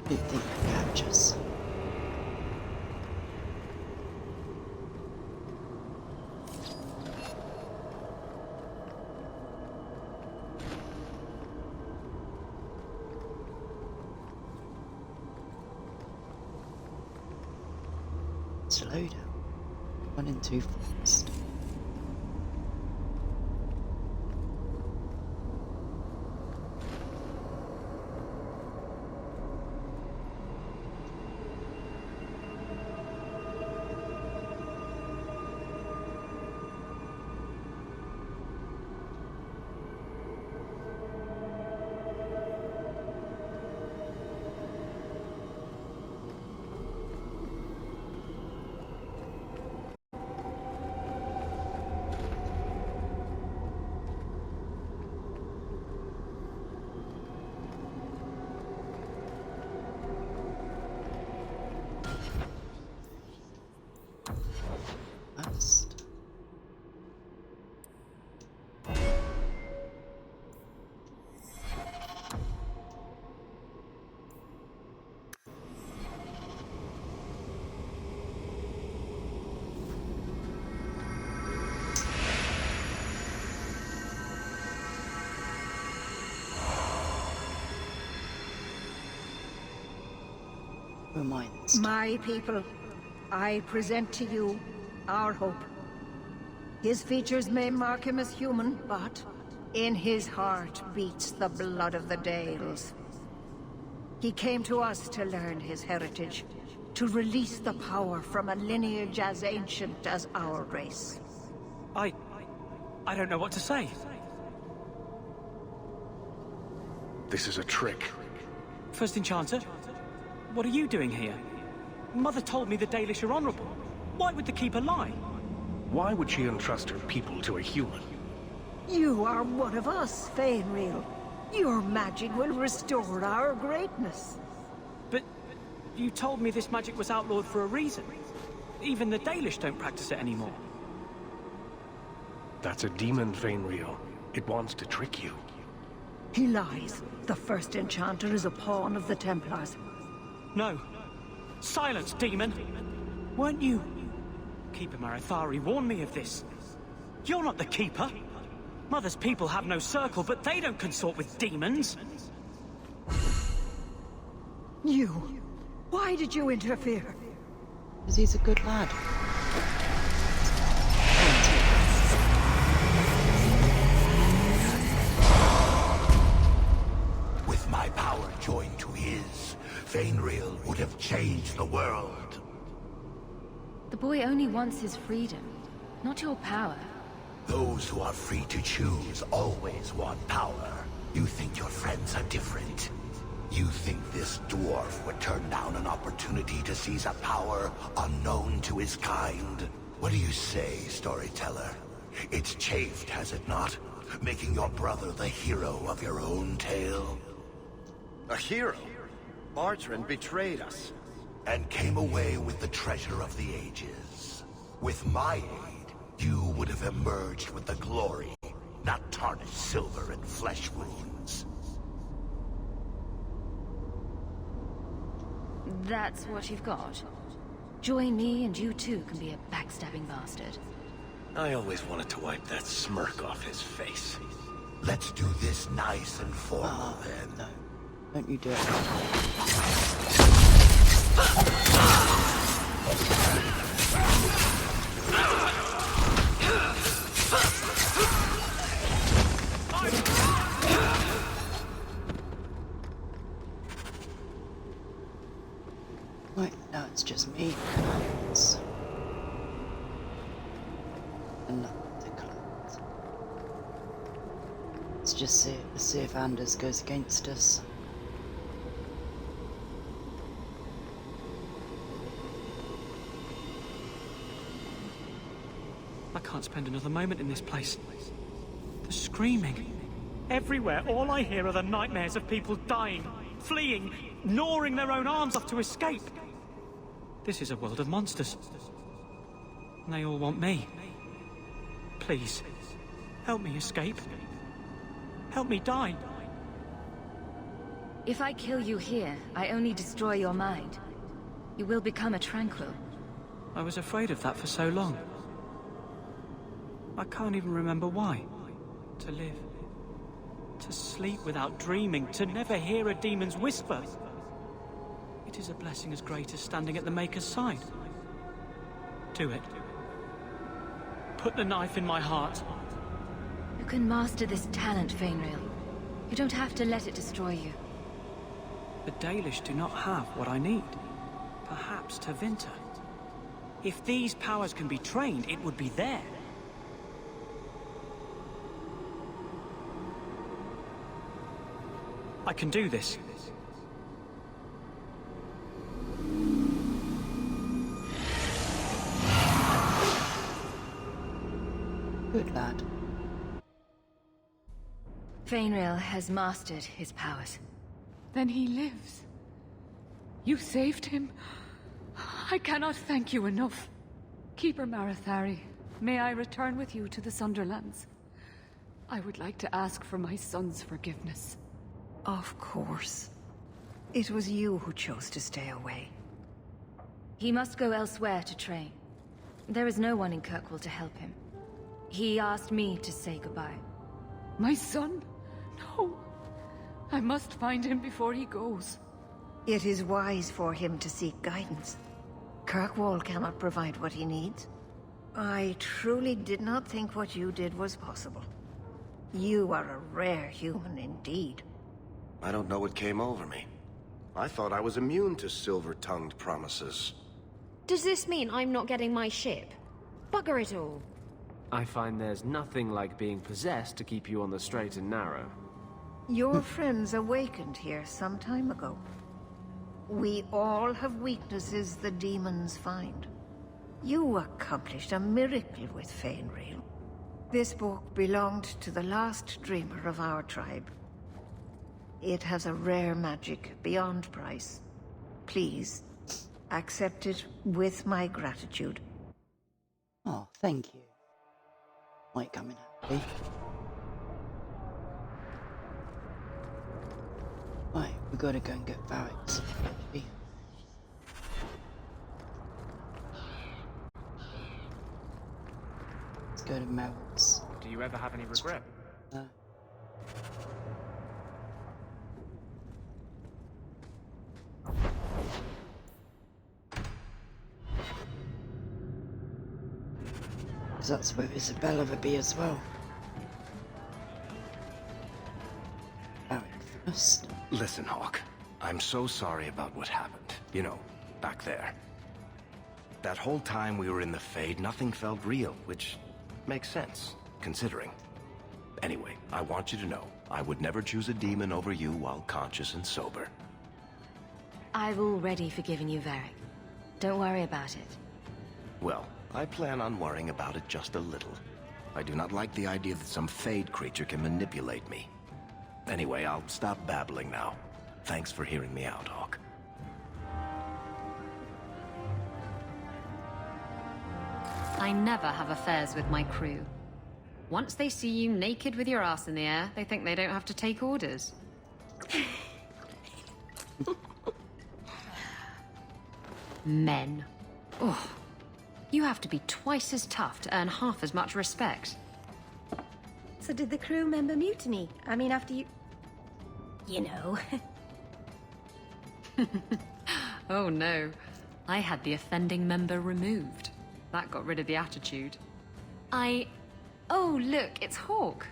Didn't think they'd catch us. Slow down. Running too fast. Fast. Who am I this time? My people, I present to you our hope. His features may mark him as human, but in his heart beats the blood of the Dales. He came to us to learn his heritage, to release the power from a lineage as ancient as our race. I don't know what to say. This is a trick. First Enchanter, what are you doing here? Mother told me the Dalish are honorable. Why would the Keeper lie? Why would she entrust her people to a human? You are one of us, Fainriel. Your magic will restore our greatness. But you told me this magic was outlawed for a reason. Even the Dalish don't practice it anymore. That's a demon, Fainriel. It wants to trick you. He lies. The First Enchanter is a pawn of the Templars. No. Silence, demon! Weren't you... Keeper Marathari warned me of this. You're not the Keeper. Mother's people have no circle, but they don't consort with demons. You. Why did you interfere? Because he's a good lad. With my power joined to his, Fainriel would have changed the world. The boy only wants his freedom, not your power. Those who are free to choose always want power. You think your friends are different. You think this dwarf would turn down an opportunity to seize a power unknown to his kind? What do you say, storyteller? It's chafed, has it not? Making your brother the hero of your own tale? A hero? Bardrin betrayed us. And came away with the treasure of the ages. With my aid, you would have emerged with the glory, not tarnished silver and flesh wounds. That's what you've got. Join me and you too can be a backstabbing bastard. I always wanted to wipe that smirk off his face. Let's do this nice and formal, then. No. Don't you do it. Right, now it's just me. And nothing to collect. Let's just see if Anders goes against us. I can't spend another moment in this place. The screaming. Everywhere, all I hear are the nightmares of people dying, fleeing, gnawing their own arms off to escape. This is a world of monsters. And they all want me. Please, help me escape. Help me die. If I kill you here, I only destroy your mind. You will become a tranquil. I was afraid of that for so long. I can't even remember why. To live. To sleep without dreaming. To never hear a demon's whisper. It is a blessing as great as standing at the Maker's side. Do it. Put the knife in my heart. You can master this talent, Fainriel. You don't have to let it destroy you. The Dalish do not have what I need. Perhaps Tevinter. If these powers can be trained, it would be there. I can do this. Good lad. Fainriel has mastered his powers. Then he lives. You saved him. I cannot thank you enough. Keeper Marathari, may I return with you to the Sunderlands? I would like to ask for my son's forgiveness. Of course. It was you who chose to stay away. He must go elsewhere to train. There is no one in Kirkwall to help him. He asked me to say goodbye. My son? No. I must find him before he goes. It is wise for him to seek guidance. Kirkwall cannot provide what he needs. I truly did not think what you did was possible. You are a rare human indeed. I don't know what came over me. I thought I was immune to silver-tongued promises. Does this mean I'm not getting my ship? Bugger it all. I find there's nothing like being possessed to keep you on the straight and narrow. Your friends awakened here some time ago. We all have weaknesses the demons find. You accomplished a miracle with Fainriel. This book belonged to the last dreamer of our tribe. It has a rare magic beyond price. Please, accept it with my gratitude. Oh, thank you. Might come in handy. Right, we gotta go and get barracks. go to Mel's. Do you ever have any regret? Because that's where Isabella would be as well. Oh, first. Listen, Hawk. I'm so sorry about what happened. You know, back there. That whole time we were in the Fade, nothing felt real, which makes sense, considering. Anyway, I want you to know, I would never choose a demon over you while conscious and sober. I've already forgiven you, Varric. Don't worry about it. Well, I plan on worrying about it just a little. I do not like the idea that some Fade creature can manipulate me. Anyway, I'll stop babbling now. Thanks for hearing me out, Hawk. I never have affairs with my crew. Once they see you naked with your ass in the air, they think they don't have to take orders. Men. Oh, you have to be twice as tough to earn half as much respect. So did the crew member mutiny? I mean, after you... You know. Oh no, I had the offending member removed. That got rid of the attitude. Oh look, it's Hawk.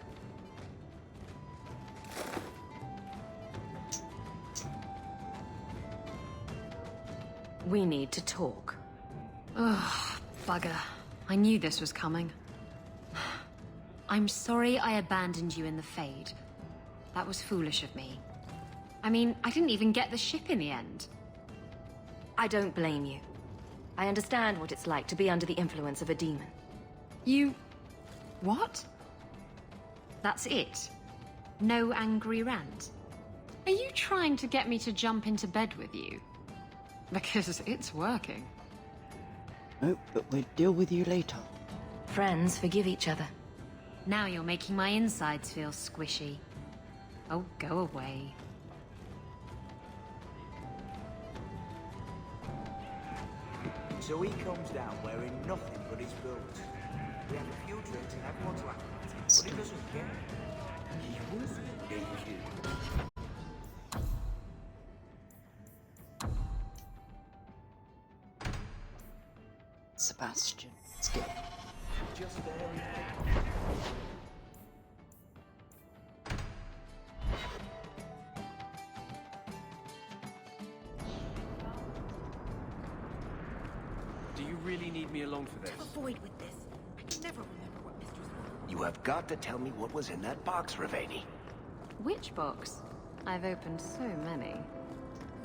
We need to talk. Ugh, bugger. I knew this was coming. I'm sorry I abandoned you in the Fade. That was foolish of me. I mean, I didn't even get the ship in the end. I don't blame you. I understand what it's like to be under the influence of a demon. You... what? That's it? No angry rant? Are you trying to get me to jump into bed with you? Because it's working. No, but we'll deal with you later. Friends forgive each other. Now you're making my insides feel squishy. Oh, go away. So he comes down wearing nothing but his boots. We have a few drinks and everyone's laughing at him, but he doesn't care. He was naked. Sebastian, let's get him. Just there. Do you really need me along for this? Avoid with this. I can never remember what Mistress wanted. You have got to tell me what was in that box, Ravani. Which box? I've opened so many.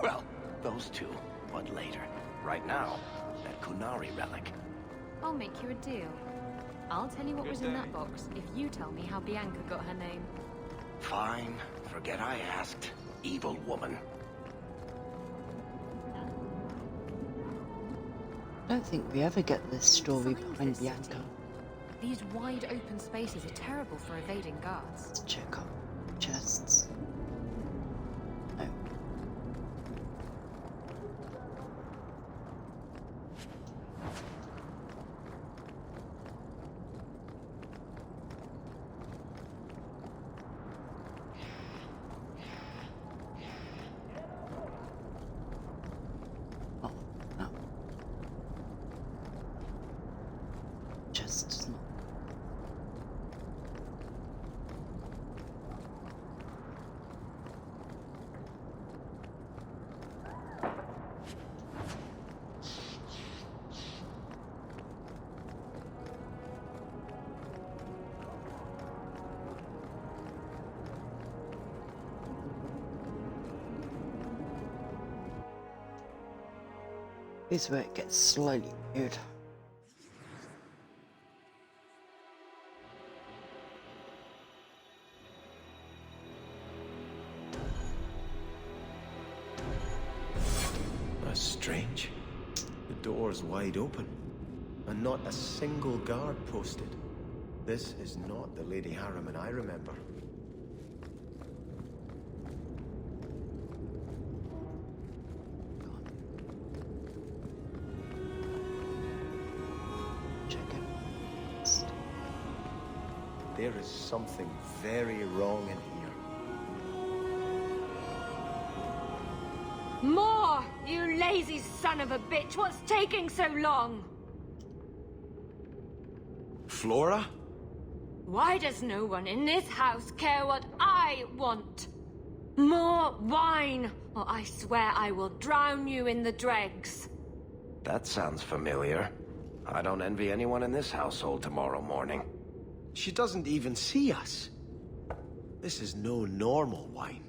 Well, those two, but later. Right now, that Kunari relic. I'll make you a deal. I'll tell you what was in that box if you tell me how Bianca got her name. Fine. Forget I asked. Evil woman. I don't think we ever get this story behind Bianca. These wide open spaces are terrible for evading guards. Let's check out chests. No. Oh, no. Chests. No. Here's where it gets slightly weird. That's strange. The door's wide open, and not a single guard posted. This is not the Lady Harriman I remember. Check it. There is something very wrong in here. More! You lazy son of a bitch! What's taking so long? Flora? Why does no one in this house care what I want? More wine, or I swear I will drown you in the dregs. That sounds familiar. I don't envy anyone in this household tomorrow morning. She doesn't even see us. This is no normal wine.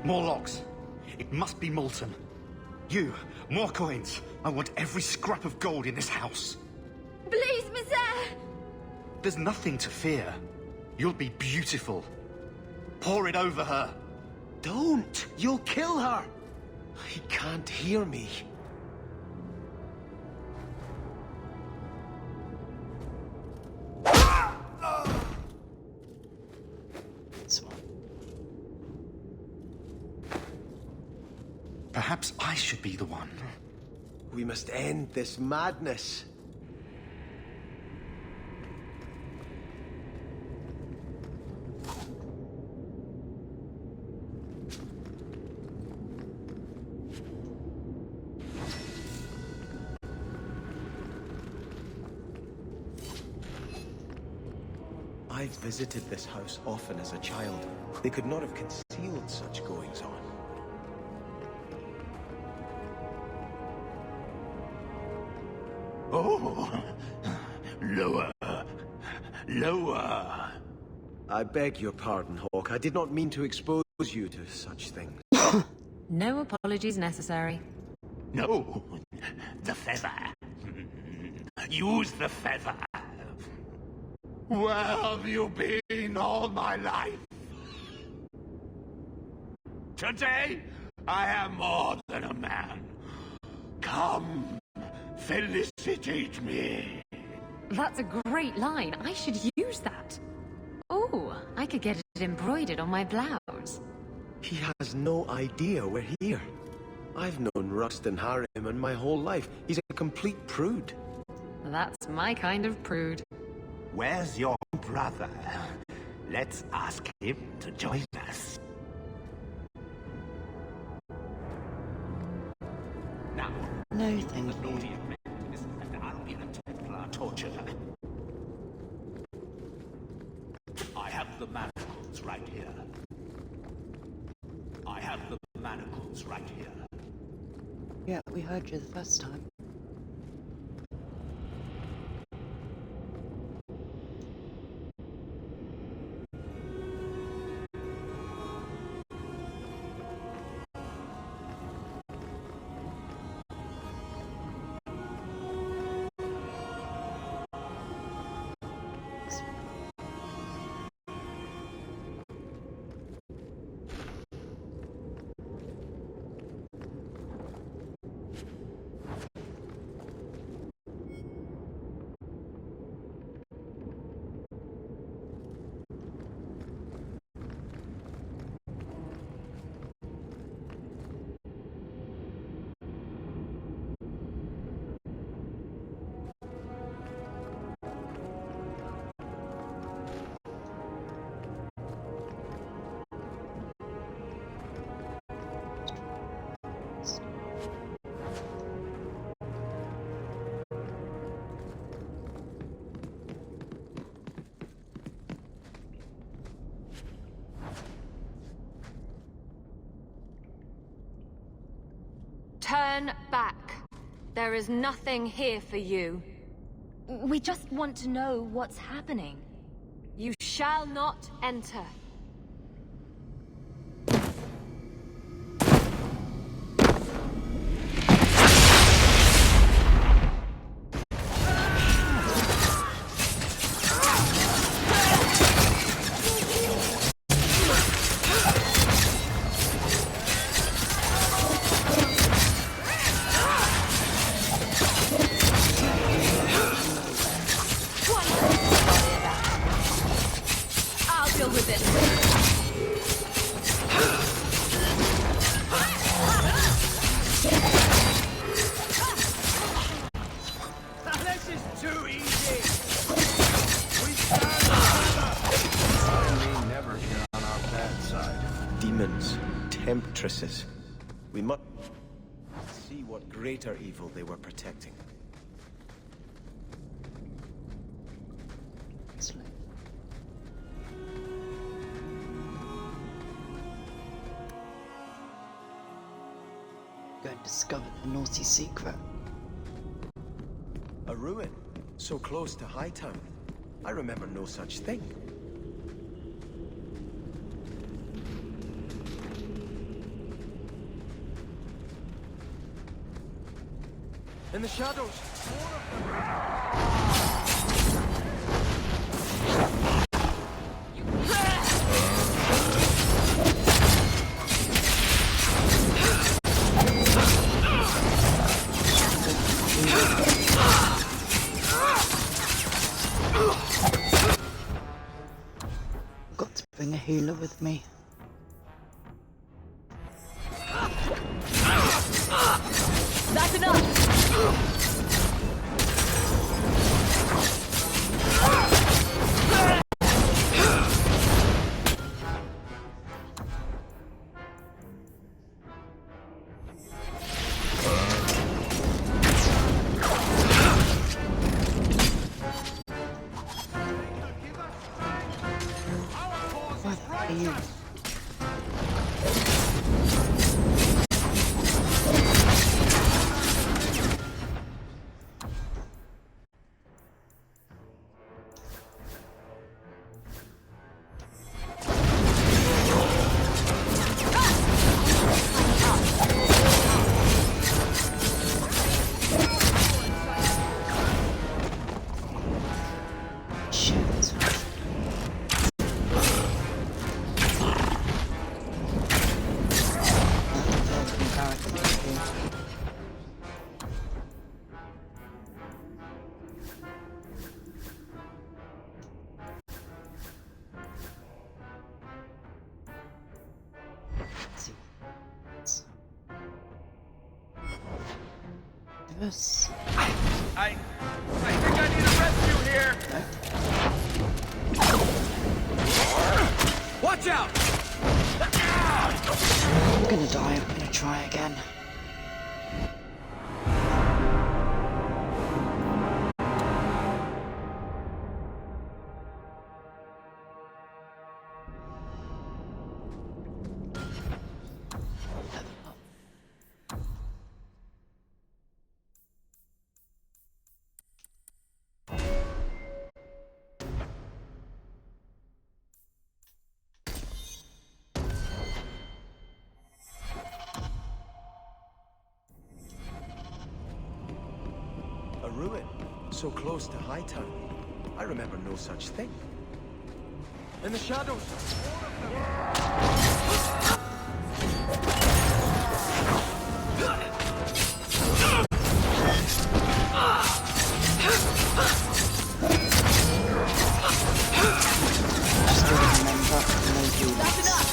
More logs. It must be Molten. You, more coins. I want every scrap of gold in this house. Please, monsieur! There's nothing to fear. You'll be beautiful. Pour it over her. Don't! You'll kill her! He can't hear me. Perhaps I should be the one. We must end this madness. I visited this house often as a child. They could not have concealed such goings-on. Oh, lower, lower. I beg your pardon, Hawk. I did not mean to expose you to such things. No apologies necessary. No, the feather. Use the feather. Where have you been all my life? Today, I am more than a man. Come. Felicitate me. That's a great line. I should use that. Oh, I could get it embroidered on my blouse. He has no idea we're here. I've known Rustin Harriman my whole life. He's a complete prude. That's my kind of prude. Where's your brother? Let's ask him to join us. Now, no, thank you. Torture her. I have the manacles right here. I have the manacles right here. Yeah, we heard you the first time. Turn back. There is nothing here for you. We just want to know what's happening. You shall not enter. I'll deal with it. This is too easy! We may never get on our bad side. Demons, temptresses. We must see what greater evil they were protecting. Go and discover the naughty secret. A ruin, so close to Hightown. I remember no such thing. In the shadows! Got to bring a healer with me. That's enough! What are you? Shit. This. I think I need a rescue here! Watch out! I'm gonna die. I'm gonna try again. A ruin, so close to Hightown. I remember no such thing. In the shadows! That's enough!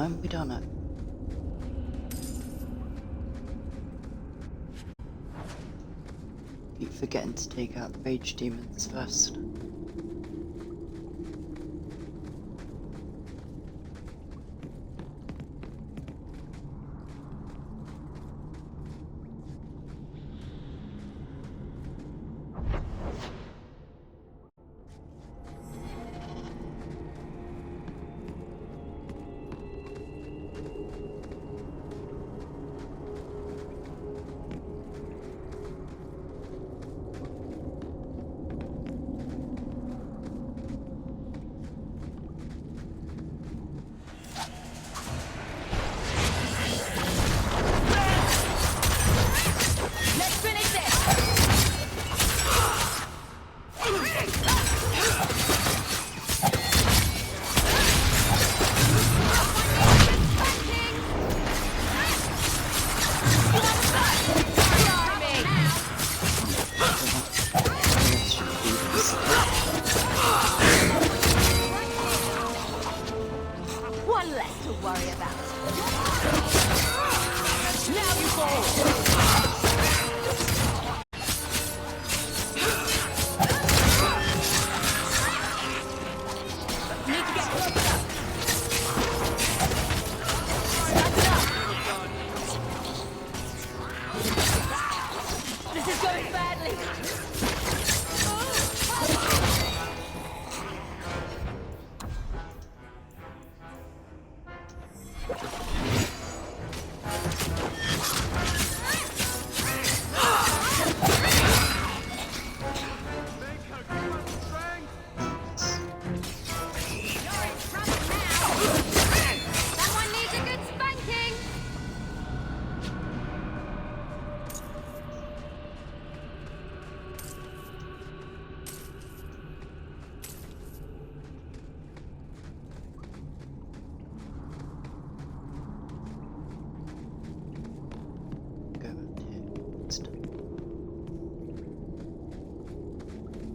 haven't we done it? Keep forgetting to take out the rage demons first.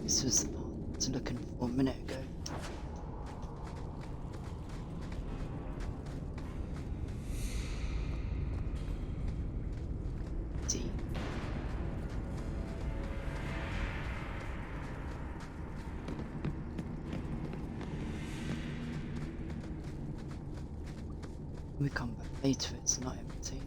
This was the part I was looking for a minute ago. See. When we come back later, it's not empty.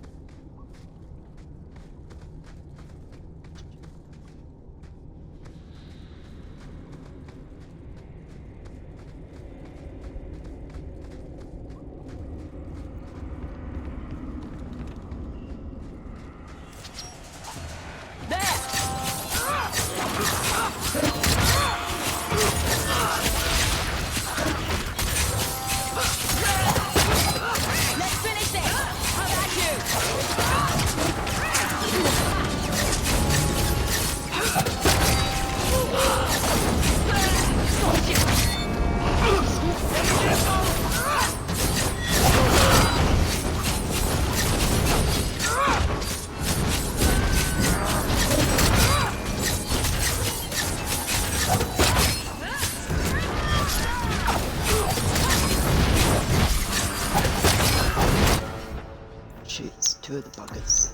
Shoots two of the buggers.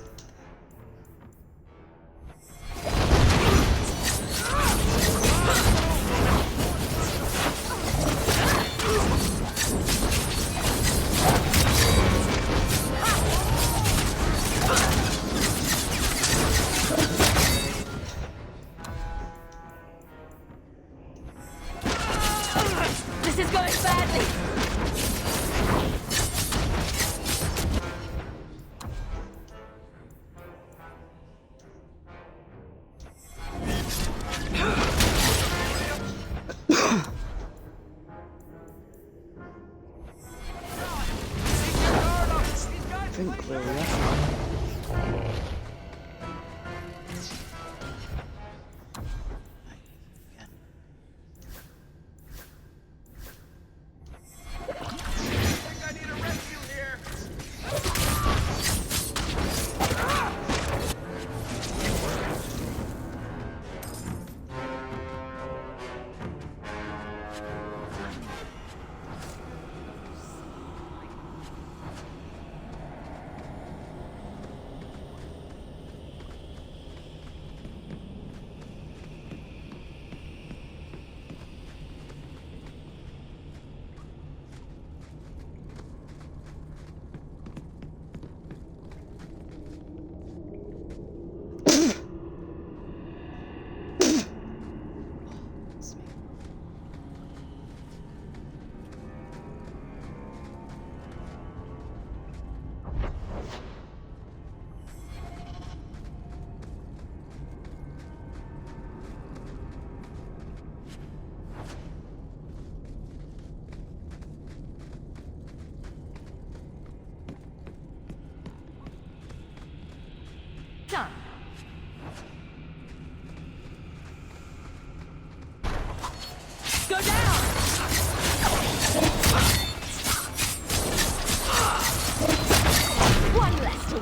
This is going badly.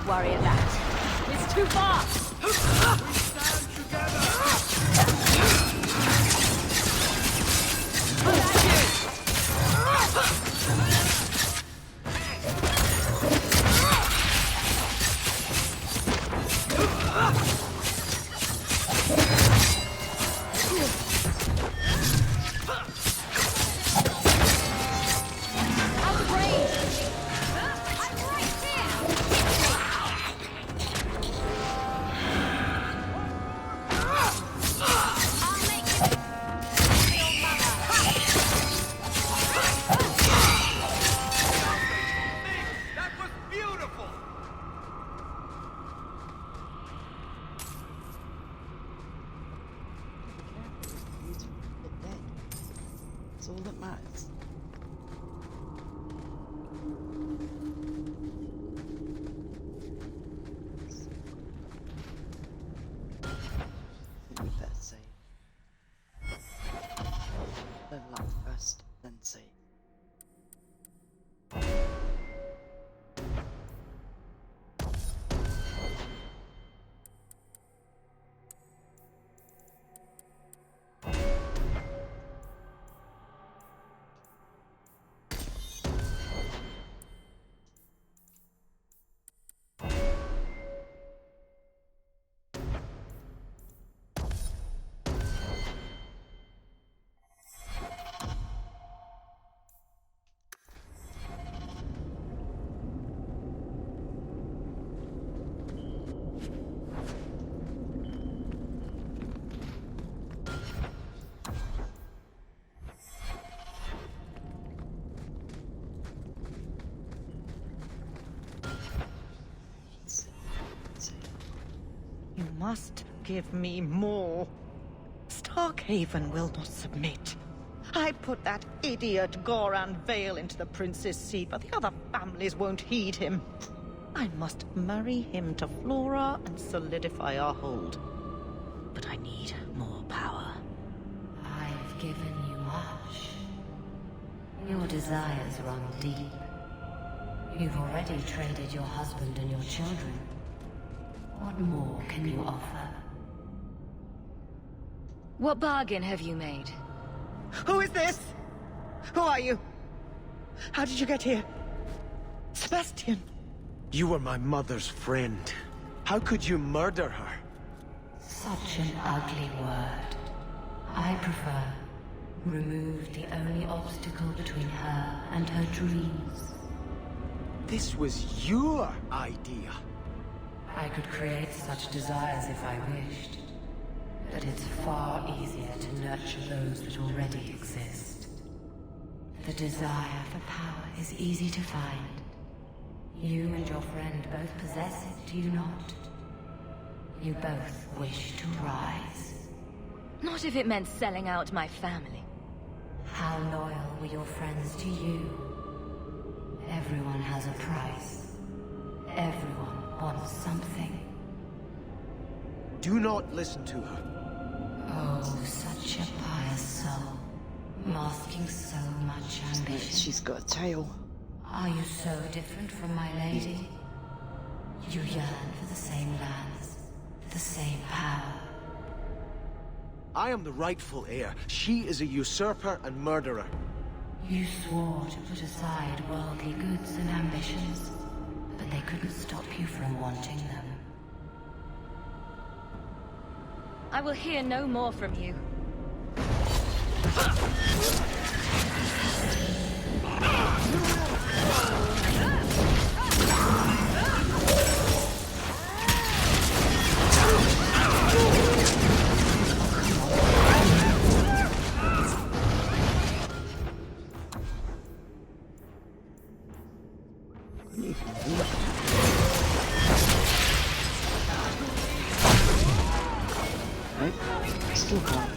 worry at that. It's too far! That's all that matters. We better save. Level up first, then save. You must give me more. Starkhaven will not submit. I put that idiot Goran Vale into the prince's seat, but the other families won't heed him. I must marry him to Flora and solidify our hold. But I need more power. I've given you much. Your desires run deep. You've already traded your husband and your children. What more can you offer? What bargain have you made? Who is this? Who are you? How did you get here? Sebastian! You were my mother's friend. How could you murder her? Such an ugly word. I prefer remove the only obstacle between her and her dreams. This was your idea. I could create such desires if I wished. But it's far easier to nurture those that already exist. The desire for power is easy to find. You and your friend both possess it, do you not? You both wish to rise. Not if it meant selling out my family. How loyal were your friends to you? Everyone has a price. Everyone wants something. Do not listen to her. Oh, such a pious soul, masking so much ambition. She's got a tail. Are you so different from my lady? You yearn for the same lands, the same power. I am the rightful heir. She is a usurper and murderer. You swore to put aside worldly goods and ambitions, but they couldn't stop you from wanting them. I will hear no more from you. Still can't.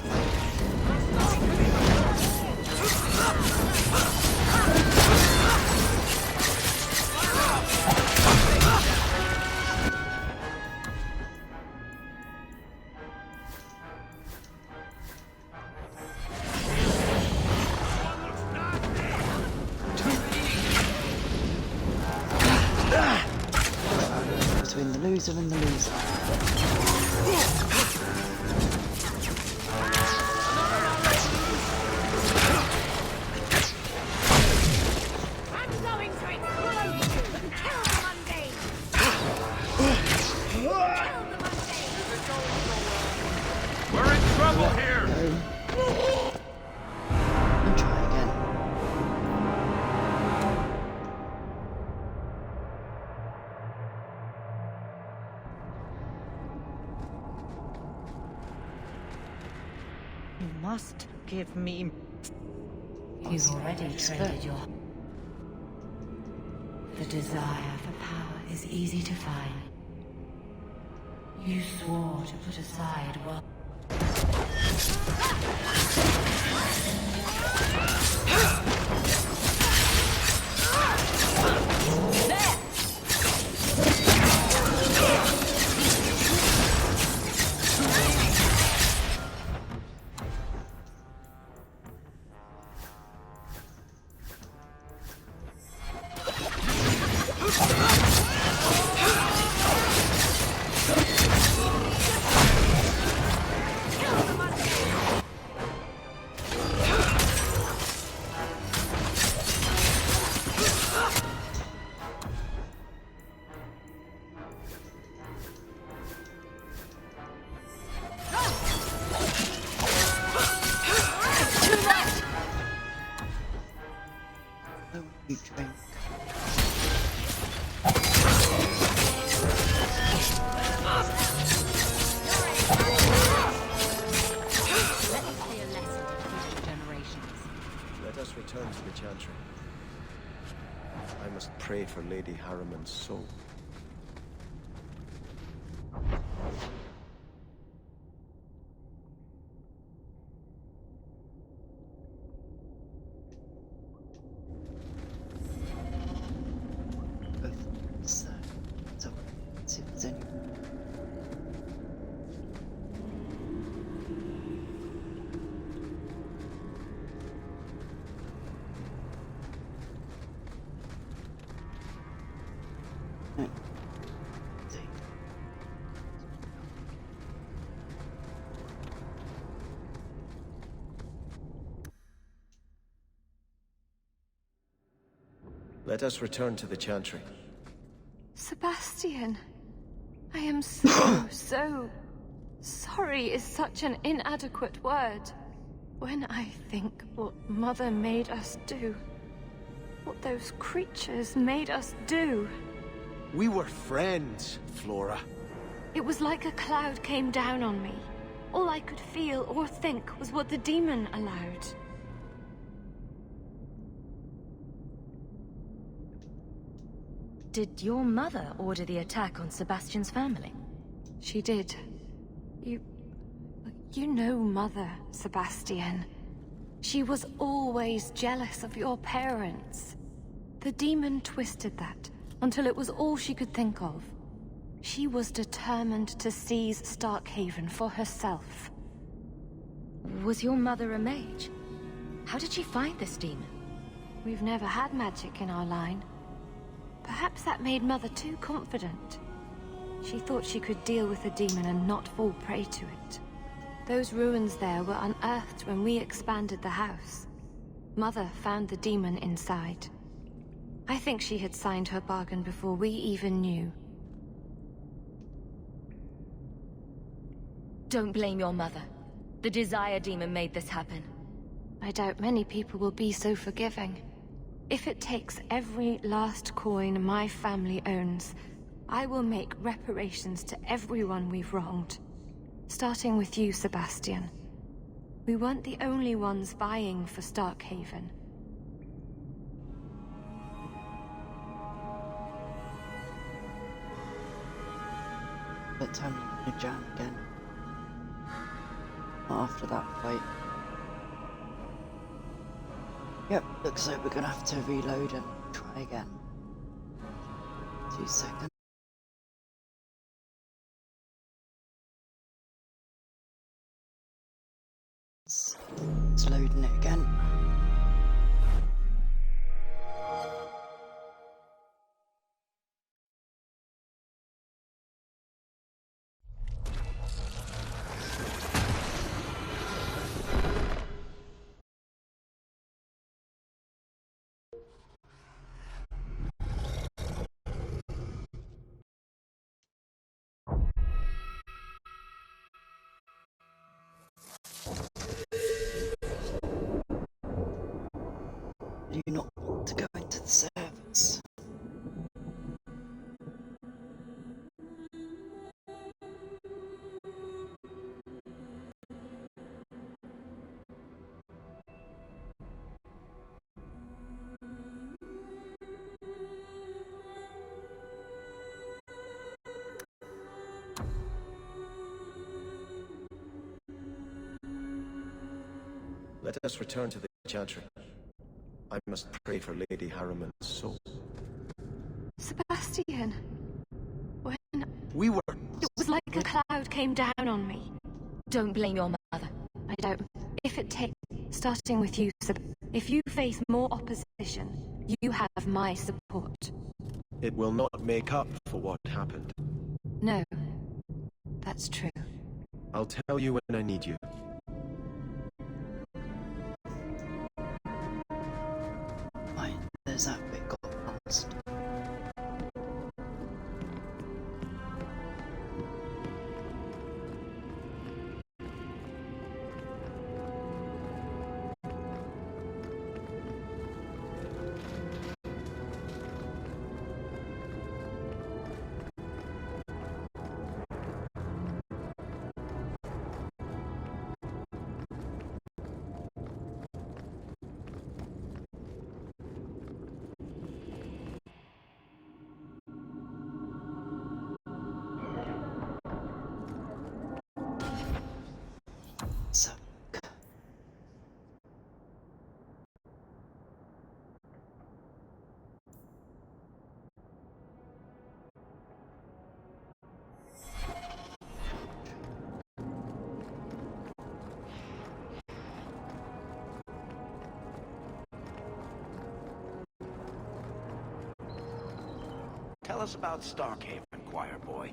loser and the loser. I'm going to explode you and kill the mundane! Kill the mundane! We're in trouble here! And try again. You must give me... You've already traded your... The desire for power is easy to find. You swore to put aside what... You drink. Let us return to the Chantry. I must pray for Lady Harriman's soul. So, see if there's any. No. See. Let us return to the Chantry. Sebastian, I am so sorry is such an inadequate word. When I think what Mother made us do, what those creatures made us do. We were friends, Flora. It was like a cloud came down on me. All I could feel or think was what the demon allowed. Did your mother order the attack on Sebastian's family? She did. You know Mother, Sebastian. She was always jealous of your parents. The demon twisted that until it was all she could think of. She was determined to seize Starkhaven for herself. Was your mother a mage? How did she find this demon? We've never had magic in our line. Perhaps that made Mother too confident. She thought she could deal with the demon and not fall prey to it. Those ruins there were unearthed when we expanded the house. Mother found the demon inside. I think she had signed her bargain before we even knew. Don't blame your mother. The Desire Demon made this happen. I doubt many people will be so forgiving. If it takes every last coin my family owns, I will make reparations to everyone we've wronged. Starting with you, Sebastian. We weren't the only ones vying for Starkhaven. Let's have a jam again. After that fight. Yep, looks like we're gonna have to reload and try again. 2 seconds. It's loading it again. you not want to go into the servers? Let us return to the Chantry. I must pray for Lady Harriman's soul. Sebastian, when we were... It was like a cloud came down on me. Don't blame your mother. I don't. If it takes, starting with you, if you face more opposition, you have my support. It will not make up for what happened. No, that's true. I'll tell you when I need you. Right, there's that bit got lost. So, Tell us about Starkhaven, choir boy.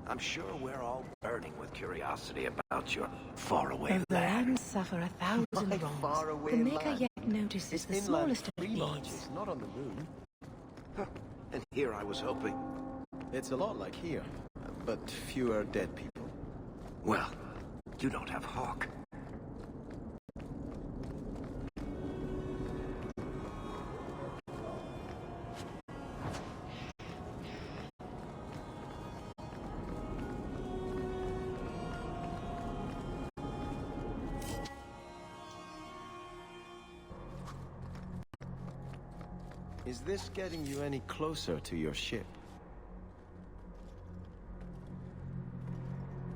I'm sure we're all burning with curiosity about your faraway Though the land. lands suffer 1,000 My wrongs, faraway the Maker land. yet notices It's the inland smallest of tree needs. lodges, not on the moon. And here I was hoping. It's a lot like here, but fewer dead people. Well, you don't have Hawk. Is this getting you any closer to your ship?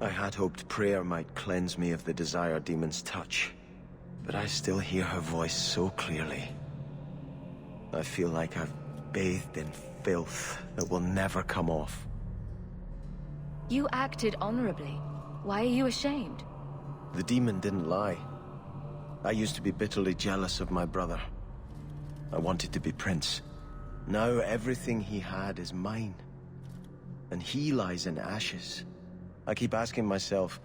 I had hoped prayer might cleanse me of the Desire Demon's touch, but I still hear her voice so clearly. I feel like I've bathed in filth that will never come off. You acted honorably. Why are you ashamed? The demon didn't lie. I used to be bitterly jealous of my brother. I wanted to be prince. Now everything he had is mine. And he lies in ashes. I keep asking myself,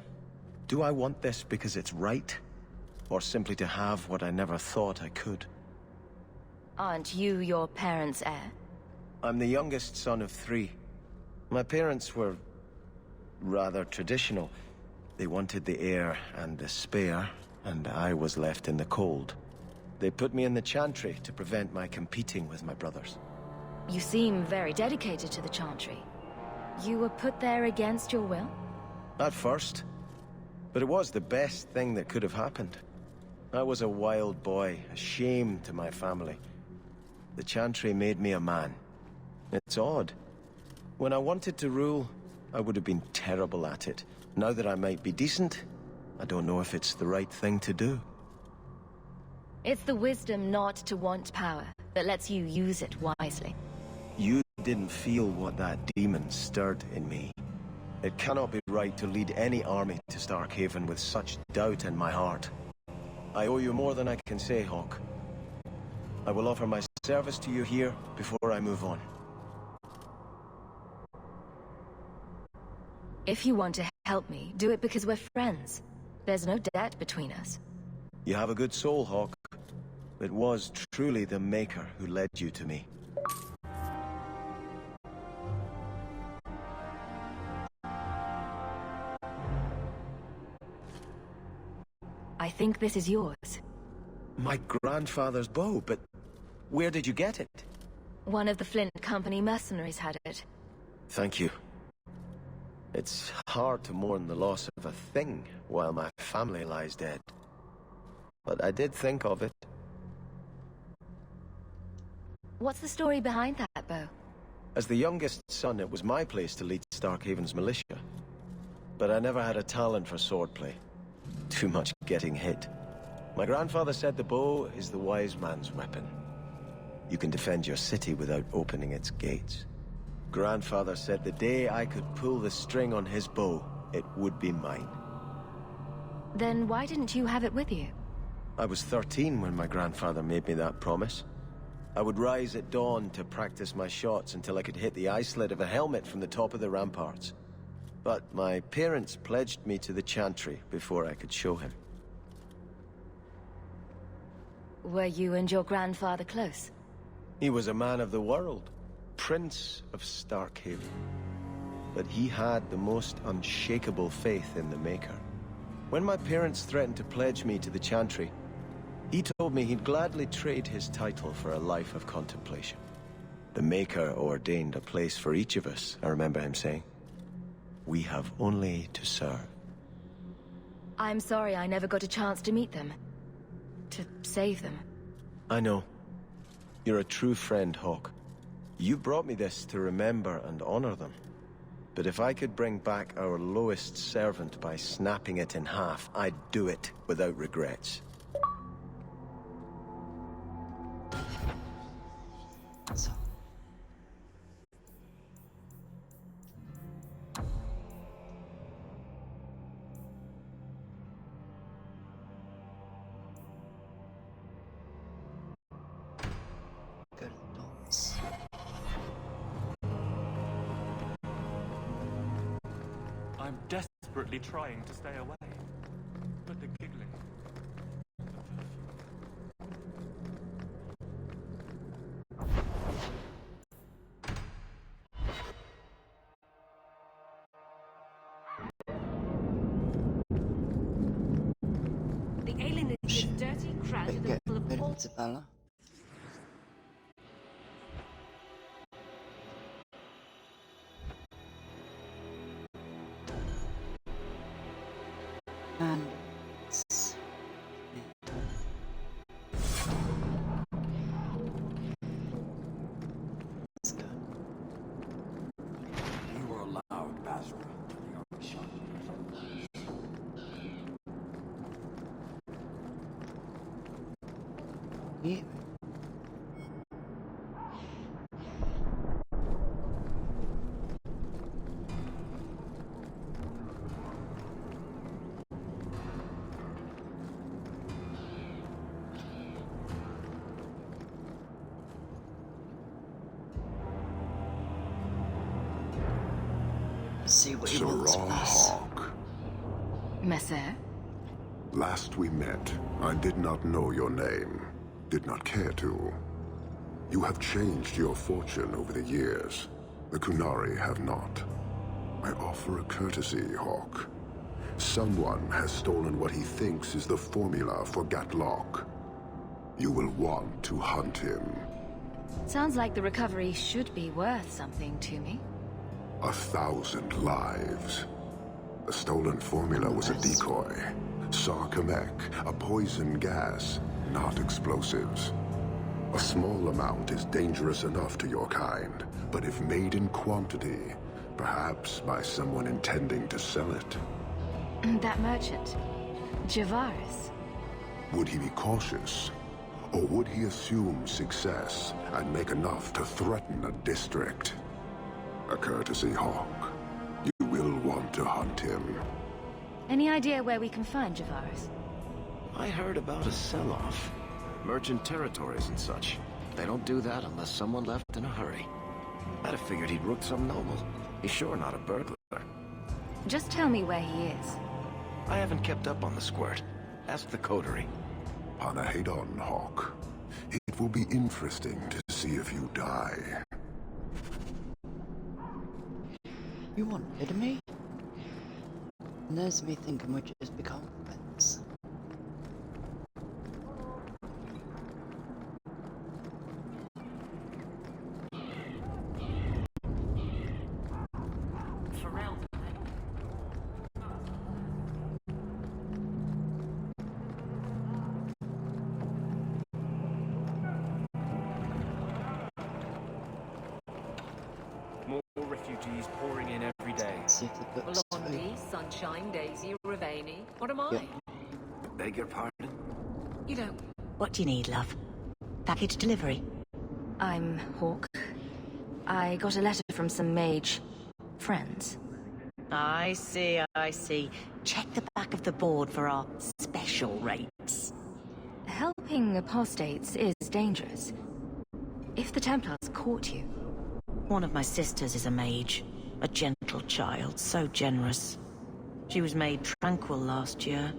do I want this because it's right? Or simply to have what I never thought I could? Aren't you your parents' heir? I'm the youngest son of 3. My parents were rather traditional. They wanted the heir and the spare, and I was left in the cold. They put me in the Chantry to prevent my competing with my brothers. You seem very dedicated to the Chantry. You were put there against your will? At first. But it was the best thing that could have happened. I was a wild boy, a shame to my family. The Chantry made me a man. It's odd. When I wanted to rule, I would have been terrible at it. Now that I might be decent, I don't know if it's the right thing to do. It's the wisdom not to want power that lets you use it wisely. You didn't feel what that demon stirred in me. It cannot be right to lead any army to Starkhaven with such doubt in my heart. I owe you more than I can say, Hawk. I will offer my service to you here before I move on. If you want to help me, do it because we're friends. There's no debt between us. You have a good soul, Hawk. It was truly the Maker who led you to me. I think this is yours. My grandfather's bow, but Where did you get it? One of the Flint Company mercenaries had it. Thank you. It's hard to mourn the loss of a thing while my family lies dead. But I did think of it. What's the story behind that bow? As the youngest son, it was my place to lead Starkhaven's militia. But I never had a talent for swordplay. Too much getting hit. My grandfather said the bow is the wise man's weapon. You can defend your city without opening its gates. Grandfather said the day I could pull the string on his bow, it would be mine. Then why didn't you have it with you? I was 13 when my grandfather made me that promise. I would rise at dawn to practice my shots until I could hit the eye slit of a helmet from the top of the ramparts. But my parents pledged me to the Chantry before I could show him. Were you and your grandfather close? He was a man of the world, Prince of Starkhaven. But he had the most unshakable faith in the Maker. When my parents threatened to pledge me to the Chantry, he told me he'd gladly trade his title for a life of contemplation. The Maker ordained a place for each of us, I remember him saying. We have only to serve. I'm sorry I never got a chance to meet them. To save them. I know. You're a true friend, Hawke. You brought me this to remember and honor them. But if I could bring back our lowest servant by snapping it in half, I'd do it without regrets. So. Good thoughts. I'm desperately trying to stay away, but the giggling... The alien is dirty, crowded, and full of all... Isabella. And it's... That's good. You were allowed, Basra. They are shot. Yeah. See what he wants from us. Hawke. Messer? Last we met, I did not know your name. Did not care to. You have changed your fortune over the years. The Qunari have not. I offer a courtesy, Hawke. Someone has stolen what he thinks is the formula for Gatlok. You will want to hunt him. Sounds like the recovery should be worth something to me. 1,000 lives. The stolen formula was a decoy. Sarkamek, a poison gas, not explosives. A small amount is dangerous enough to your kind, but if made in quantity, perhaps by someone intending to sell it. That merchant, Javaris. Would he be cautious? Or would he assume success and make enough to threaten a district? A courtesy, Hawke. You will want to hunt him. Any idea where we can find Javaris? I heard about a sell-off. Merchant territories and such. They don't do that unless someone left in a hurry. I'd have figured he'd rooked some noble. He's sure not a burglar. Just tell me where he is. I haven't kept up on the squirt. Ask the coterie. Panahedon, Hawke. It will be interesting to see if you die. You want rid of me? And there's me thinking we just become friends. refugees pouring in every day. See if the book's Blondie, Sunshine, Daisy, Ravani. What am I? Yep. Beg your pardon? You don't. What do you need, love? Package delivery? I'm Hawk. I got a letter from some mage friends. I see, I see. Check the back of the board for our special rates. Helping apostates is dangerous. If the Templars caught you... One of my sisters is a mage. A gentle child, so generous. She was made tranquil last year.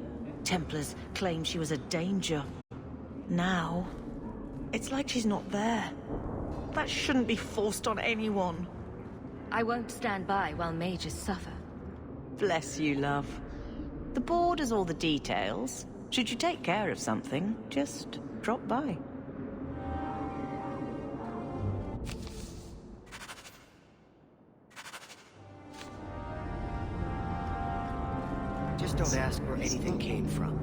Templars claimed she was a danger. Now, it's like she's not there. That shouldn't be forced on anyone. I won't stand by while mages suffer. Bless you, love. The board has all the details. Should you take care of something, just drop by. Just don't ask where anything came from.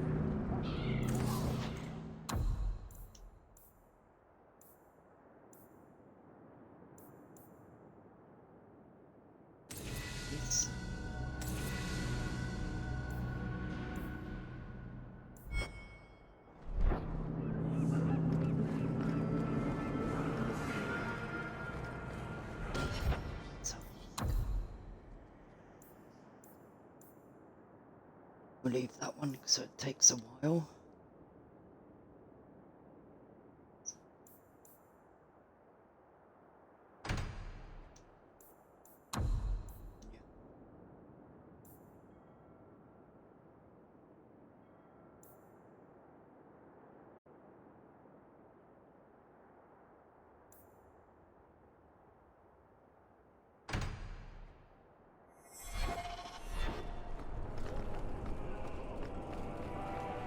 We'll leave that one because it takes a while.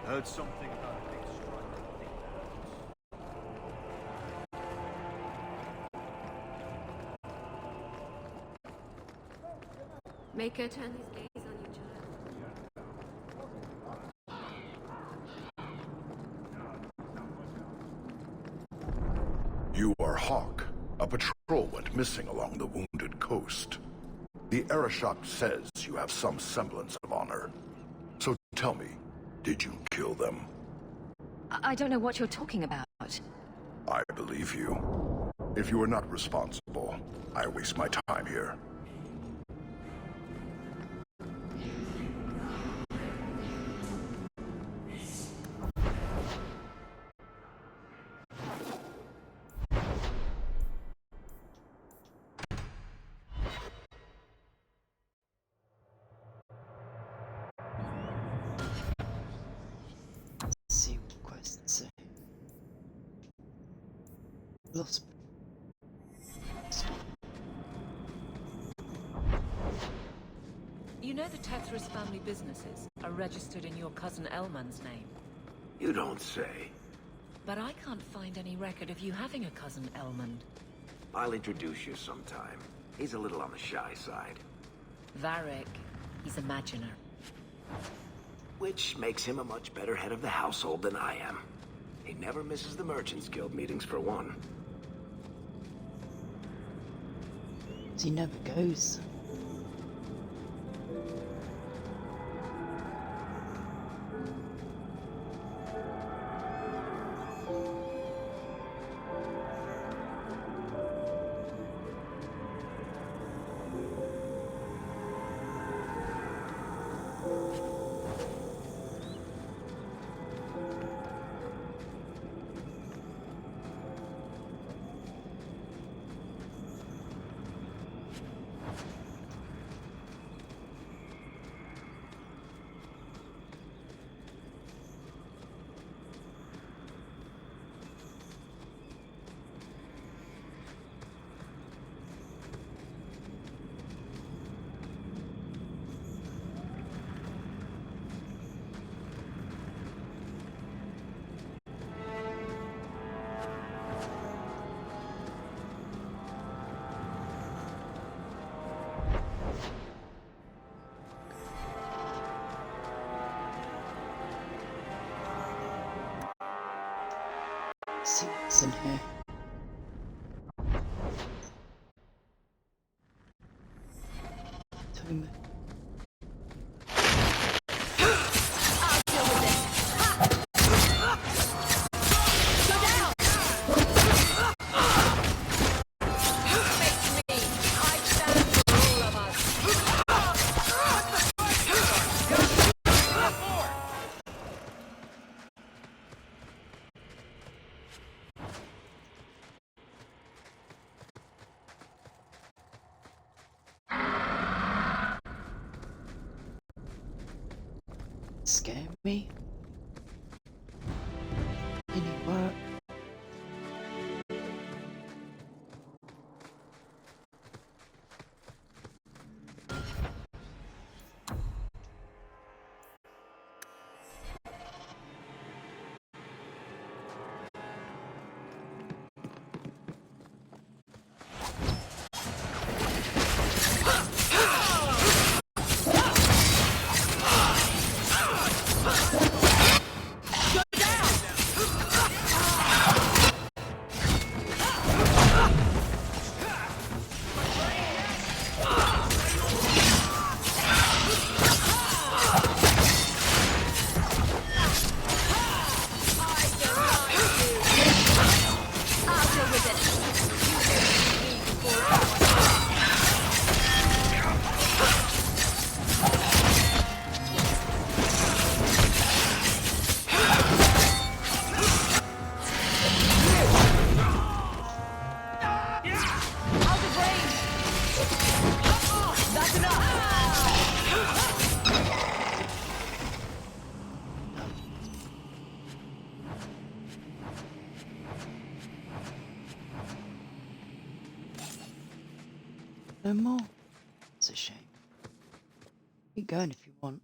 Heard something about a big strike. Make her turn his gaze on you, child. You are Hawk. A patrol went missing along the Wounded Coast. The Arashok says you have some semblance of honor. So tell me, did you kill them? I don't know what you're talking about. I believe you. If you are not responsible, I waste my time here. See what questions say. Lost. You know the Tethras family businesses are registered in your cousin Elman's name. You don't say. But I can't find any record of you having a cousin Elmond. I'll introduce you sometime. He's a little on the shy side. Varric, he's a Maginer. Which makes him a much better head of the household than I am. He never misses the Merchants Guild meetings for one. He never goes. See what's in here. Scare me. Any work? No more. It's a shame. Keep going if you want.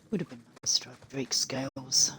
Would have been nice to have Drake scales.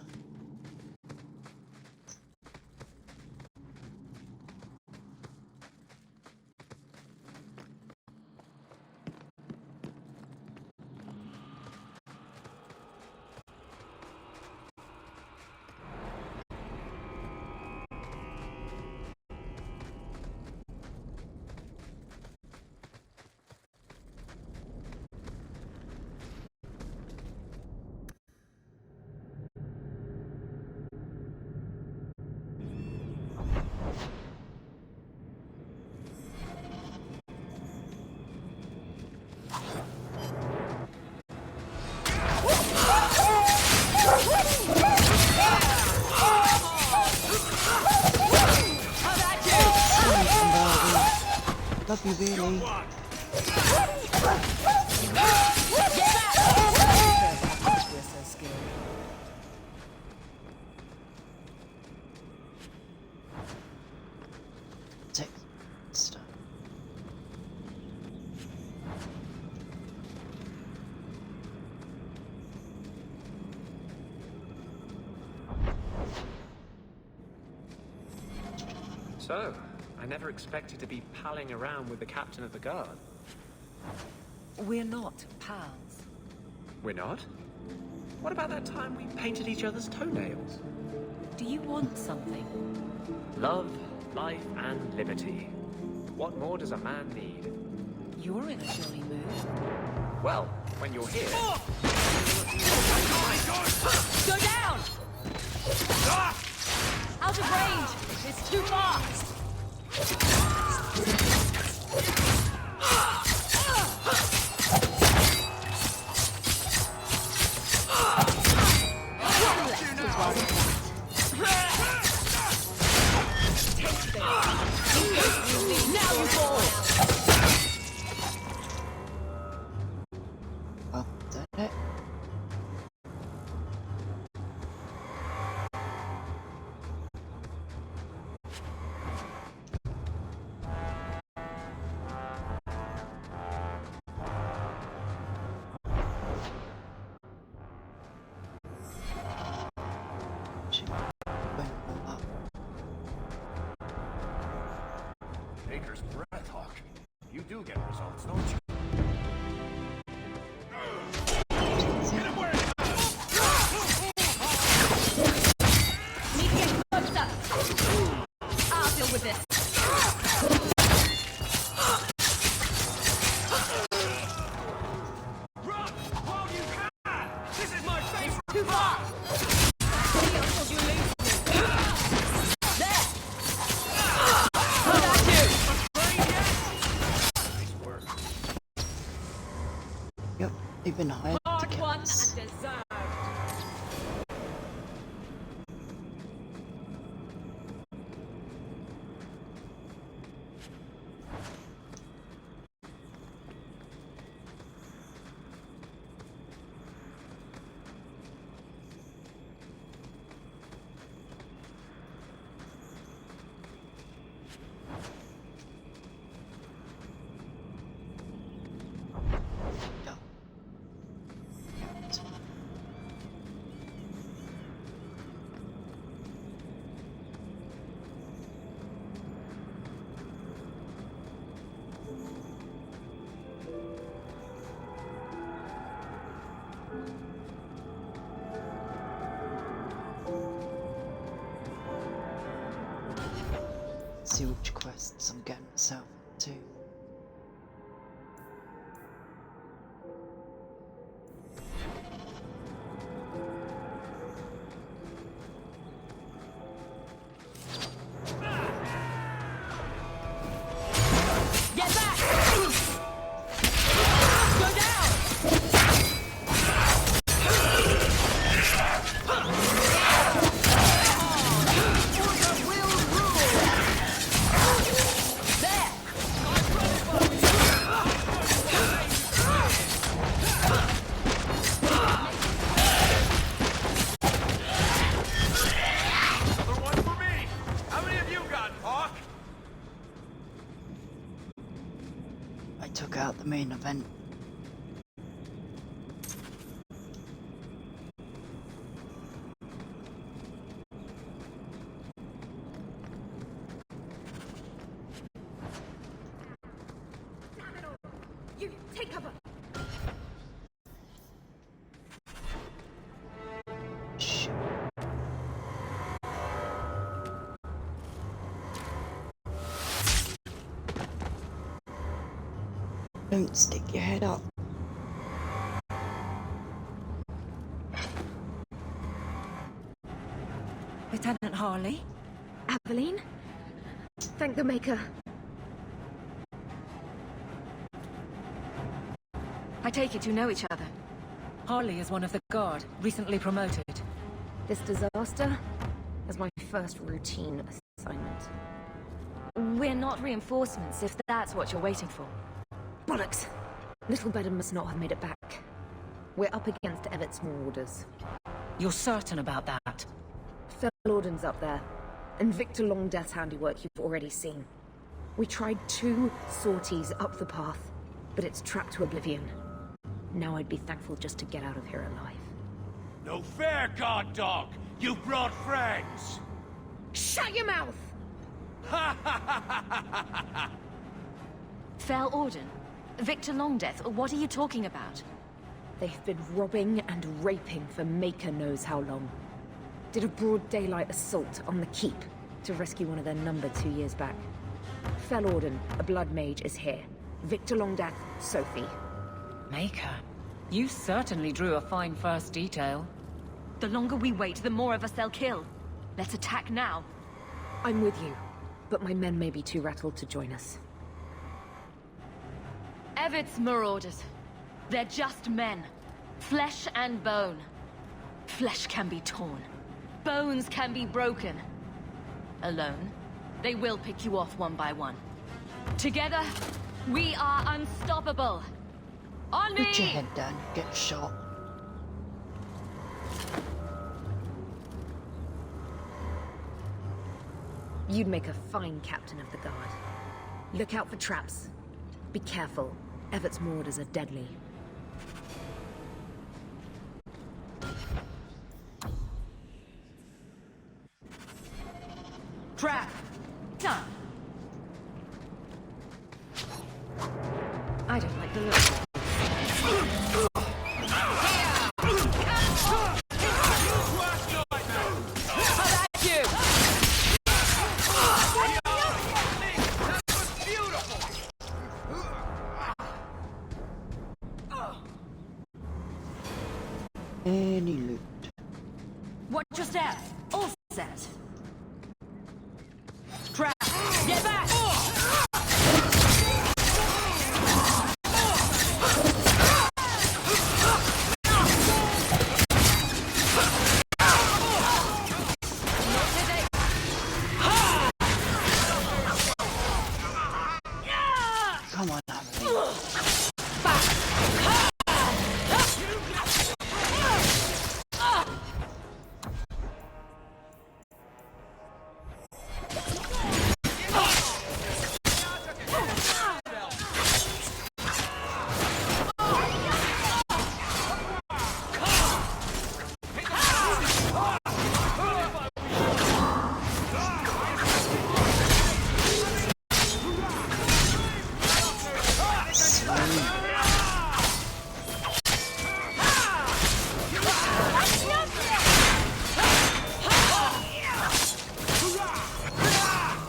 Love you, really. Take stuff. So, I never expected to be palling around with the captain of the guard. We're not pals. We're not? What about that time we painted each other's toenails? Do you want something? Love, life, and liberty. What more does a man need? You're in a jolly mood. Well, when you're here... Go down! Out of range! It's too far! Now you fall! Well, done it. Master's breath, Hawk. You do get results, don't you? Get him where it's Need to get closer. I'll deal with this. Run! While you can! This is my face! Too far! Yep, they've been hired to kill us. See which quests I'm getting myself to. Get back! Go down! Another one for me! How many of you got, Hawk? I took out the main event. You take cover. Shh. Don't stick your head up. Lieutenant Harley? Aveline? Thank the Maker. I take it you know each other. Harley is one of the Guard, recently promoted. This disaster is my first routine assignment. We're not reinforcements, if that's what you're waiting for. Bollocks! Little Bedham must not have made it back. We're up against Everett's Marauders. You're certain about that? Felorden's up there, and Victor Longdeath's handiwork you've already seen. We tried 2 sorties up the path, but it's trapped to oblivion. Now I'd be thankful just to get out of here alive. No fair, guard dog! You brought friends! Shut your mouth! Fel Orden? Victor Longdeath, what are you talking about? They've been robbing and raping for Maker knows how long. Did a broad daylight assault on the Keep to rescue one of their number 2 years back. Fel Orden, a blood mage, is here. Victor Longdeath, Sophie. Maker, you certainly drew a fine first detail. The longer we wait, the more of us they'll kill. Let's attack now. I'm with you, but my men may be too rattled to join us. Everett's Marauders. They're just men. Flesh and bone. Flesh can be torn. Bones can be broken. Alone, they will pick you off one by one. Together, we are unstoppable. On me! Put your head down, get shot. You'd make a fine captain of the Guard. Look out for traps. Be careful. Everett's Marauders are deadly. Trap! Done! don't like the look of Any loot. Watch your step. All set. Trap. Get back. Come on, Emily.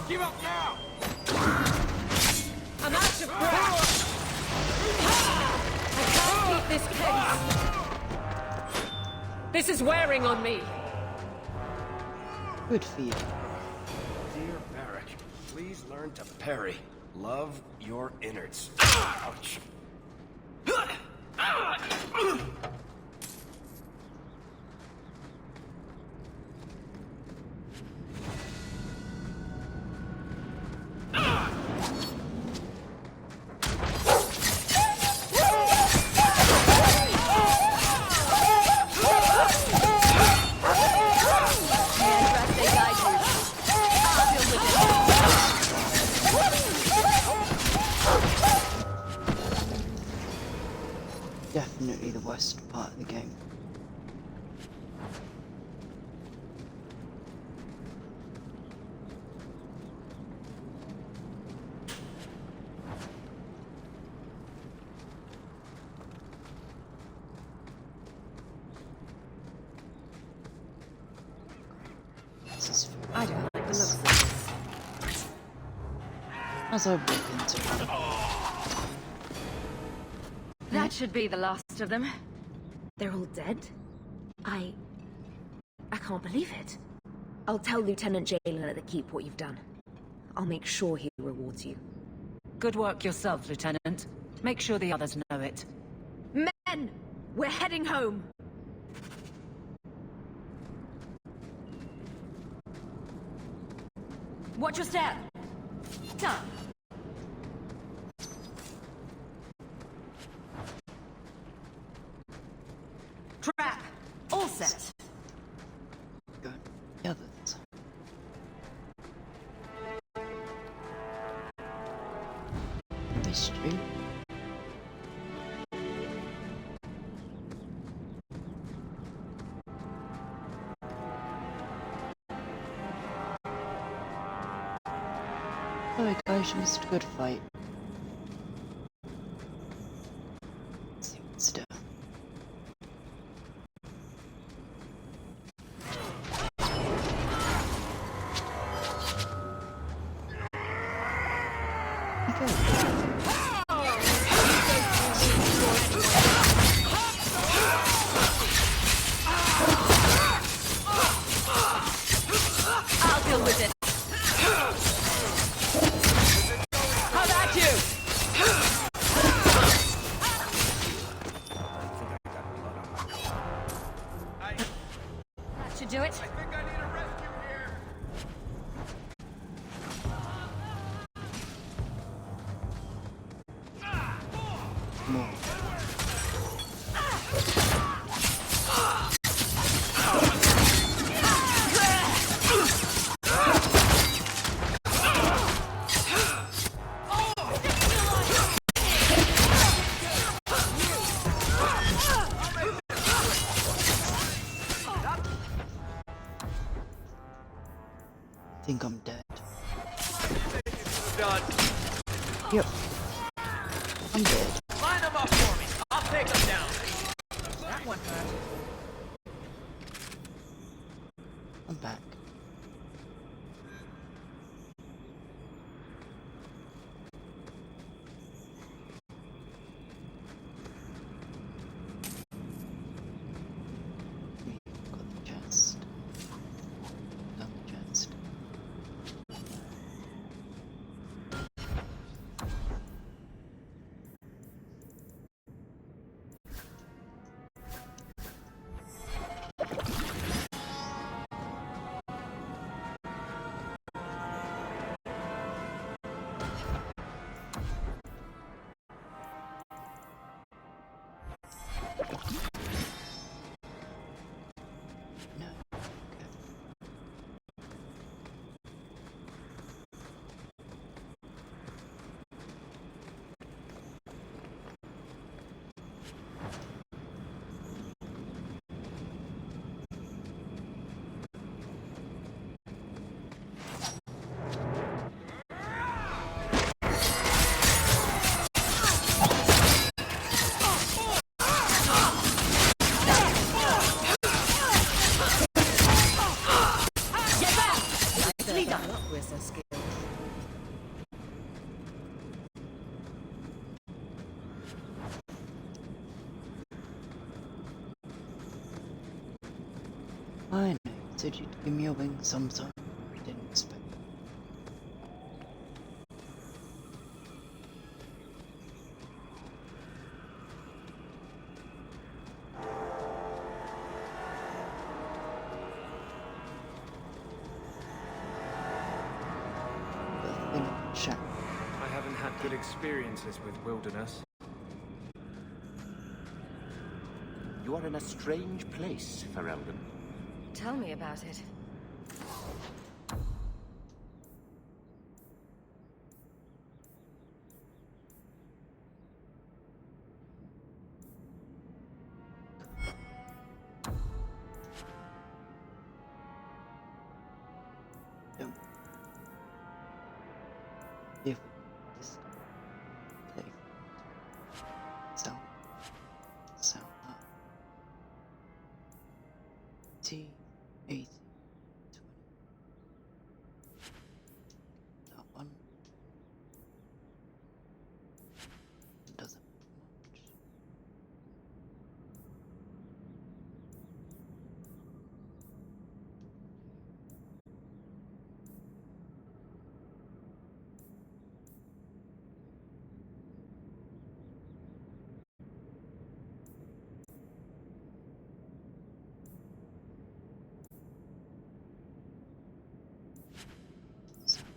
Give up now! I'm out of breath! I can't keep this pace! This is wearing on me! Good for you. Dear Barrack, please learn to parry. Love your innards. Ouch. Definitely the worst part of the game. This is I don't like the looks of this. as I walk into it. That should be the last of them. They're all dead? I can't believe it. I'll tell Lieutenant Jalen at the Keep what you've done. I'll make sure he rewards you. Good work yourself, Lieutenant. Make sure the others know it. Men! We're heading home! Watch your step. Done. Trap. All set. Go. The others. Mystery. Sorry guys, you missed a good fight. Sit still. I'll deal with it. How about you? That should do it. I think I need a rescue here. More. I think I'm dead. Done. Yep. I'm dead. I know, said you'd give me a wing sometime. Didn't expect. I haven't had good experiences with wilderness. You are in a strange place, Ferelden. Tell me about it. If this play so T80 that one doesn't much. So.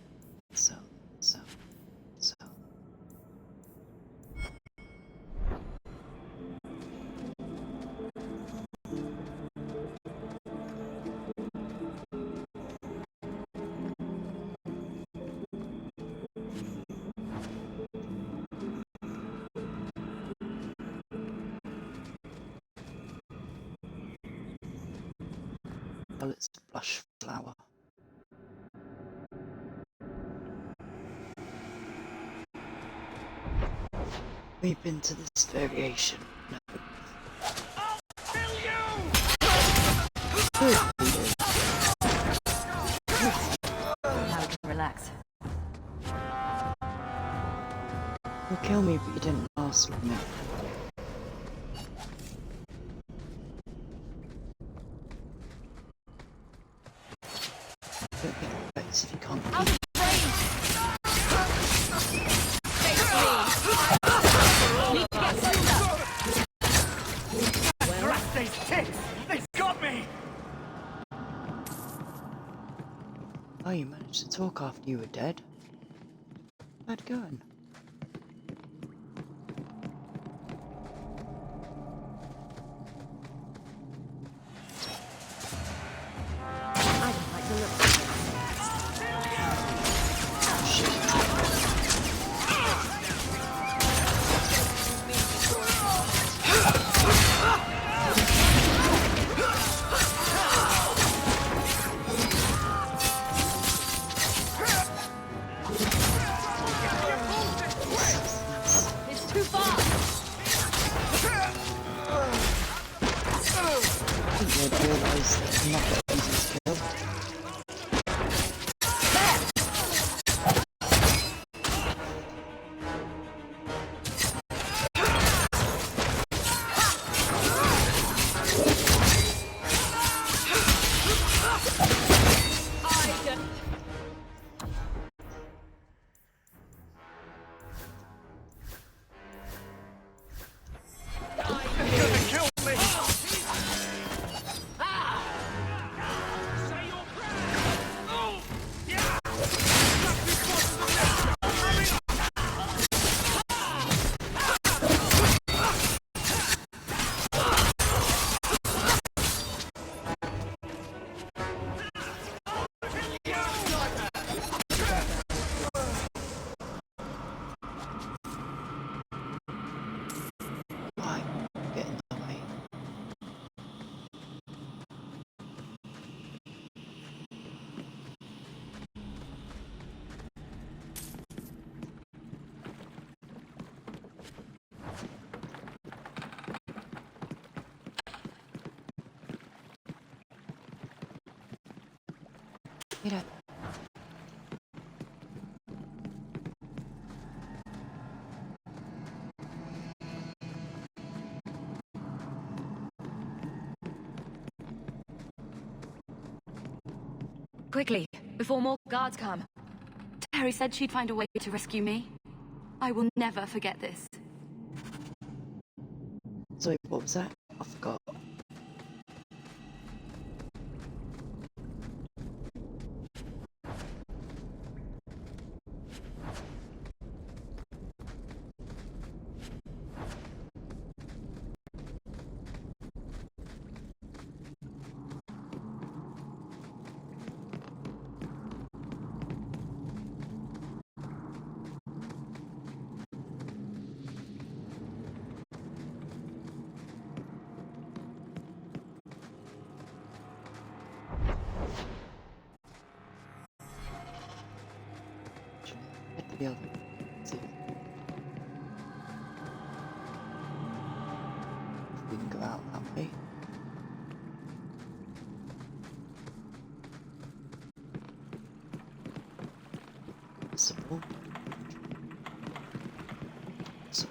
Well, it's blush flower. We've been to this variation. No. Now we can relax. You'll kill me, but you didn't last with me. Don't get vexed if you can't. Oh, you managed to talk after you were dead. How'd it going? I don't like the look of it. It's too far. I think they'd realise that I'm not that easy to kill. Mira. Quickly, before more guards come. Terry said she'd find a way to rescue me. I will never forget this. Sorry, what was that? I forgot. The other. See if we can go out that way. Possible. So.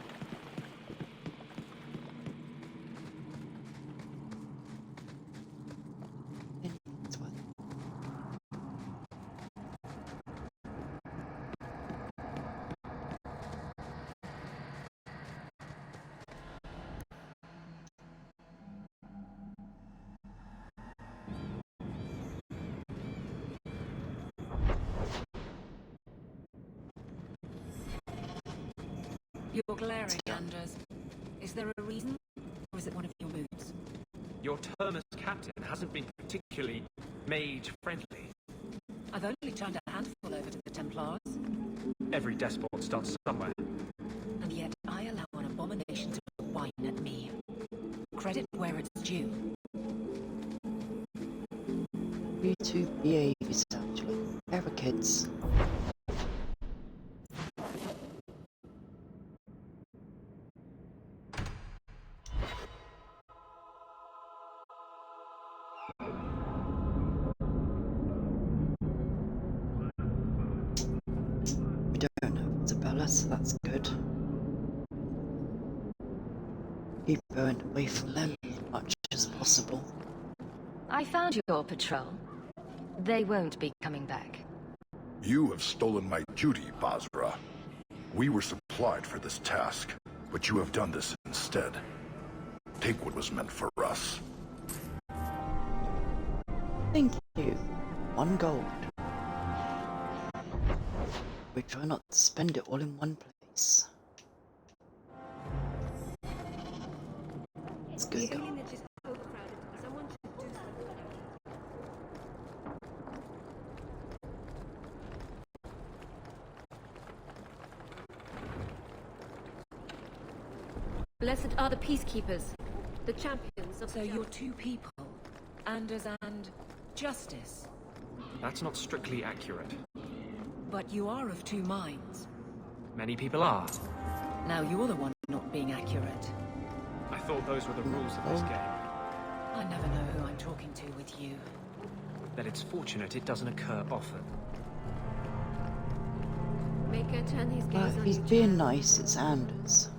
You're glaring, Anders. Is there a reason, or is it one of your moods? Your term as captain hasn't been particularly mage-friendly. I've only turned a handful over to the Templars. Every despot starts somewhere. And yet I allow an abomination to whine at me. Credit where it's due. You two BAs, actually. They're kids. We don't have Isabella, so that's good. Keep going away from them as much as possible. I found your patrol. They won't be coming back. You have stolen my duty, Basra. We were supplied for this task, but you have done this instead. Take what was meant for us. Thank you. 1 gold. We try not to spend it all in one place. It's good. The image is overcrowded. Someone should do something about it. Blessed are the peacekeepers, the champions of... So you're 2 people, Anders and Justice. That's not strictly accurate. But you are of 2 minds. Many people are. Now you're the one not being accurate. I thought those were the rules of this game. I never know who I'm talking to with you. Then it's fortunate it doesn't occur often. Make her turn his gaze If on he's you, being child. nice, it's Anders.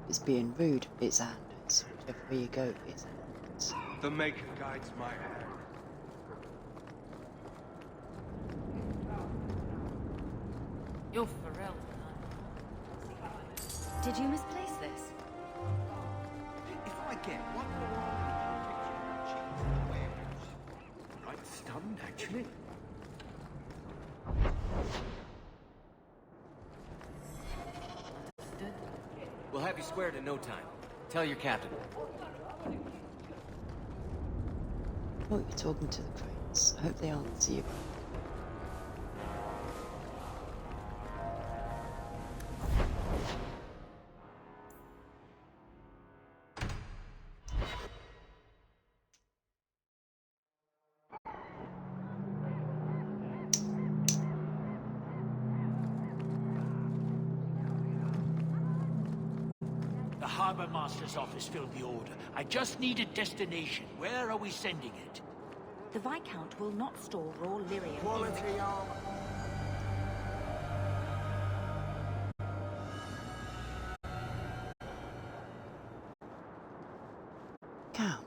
If he's being rude, it's Anders. Whichever way you go, it's Anders. The Maker guides my hand. You're Pharrell tonight. Did you misplace this? If I get one more picture of cheese wares, right stunned, actually. We'll have you squared in no time. Tell your captain. Oh, you're talking to the cranes. I hope they answer you. The Harbor Master's office filled the order. I just need a destination. Where are we sending it? The Viscount will not store raw lyrium. Quality armor. Come on.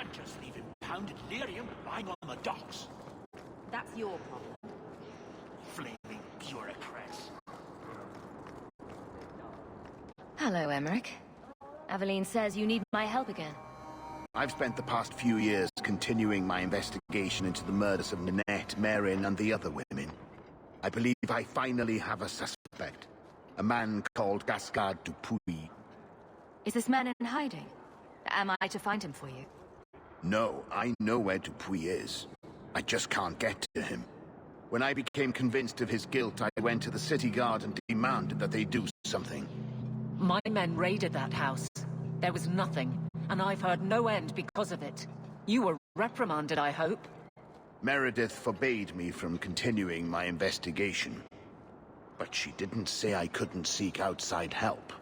can't just leave impounded lyrium lying on the docks. That's your problem. Flaming bureaucrats. Hello, Emmerich. Aveline says you need my help again. I've spent the past few years continuing my investigation into the murders of Ninette, Marin, and the other women. I believe I finally have a suspect. A man called Gascard Dupuis. Is this man in hiding? Am I to find him for you? No, I know where Dupuis is. I just can't get to him. When I became convinced of his guilt, I went to the city guard and demanded that they do something. My men raided that house. There was nothing, and I've heard no end because of it. You were reprimanded, I hope? Meredith forbade me from continuing my investigation. But she didn't say I couldn't seek outside help.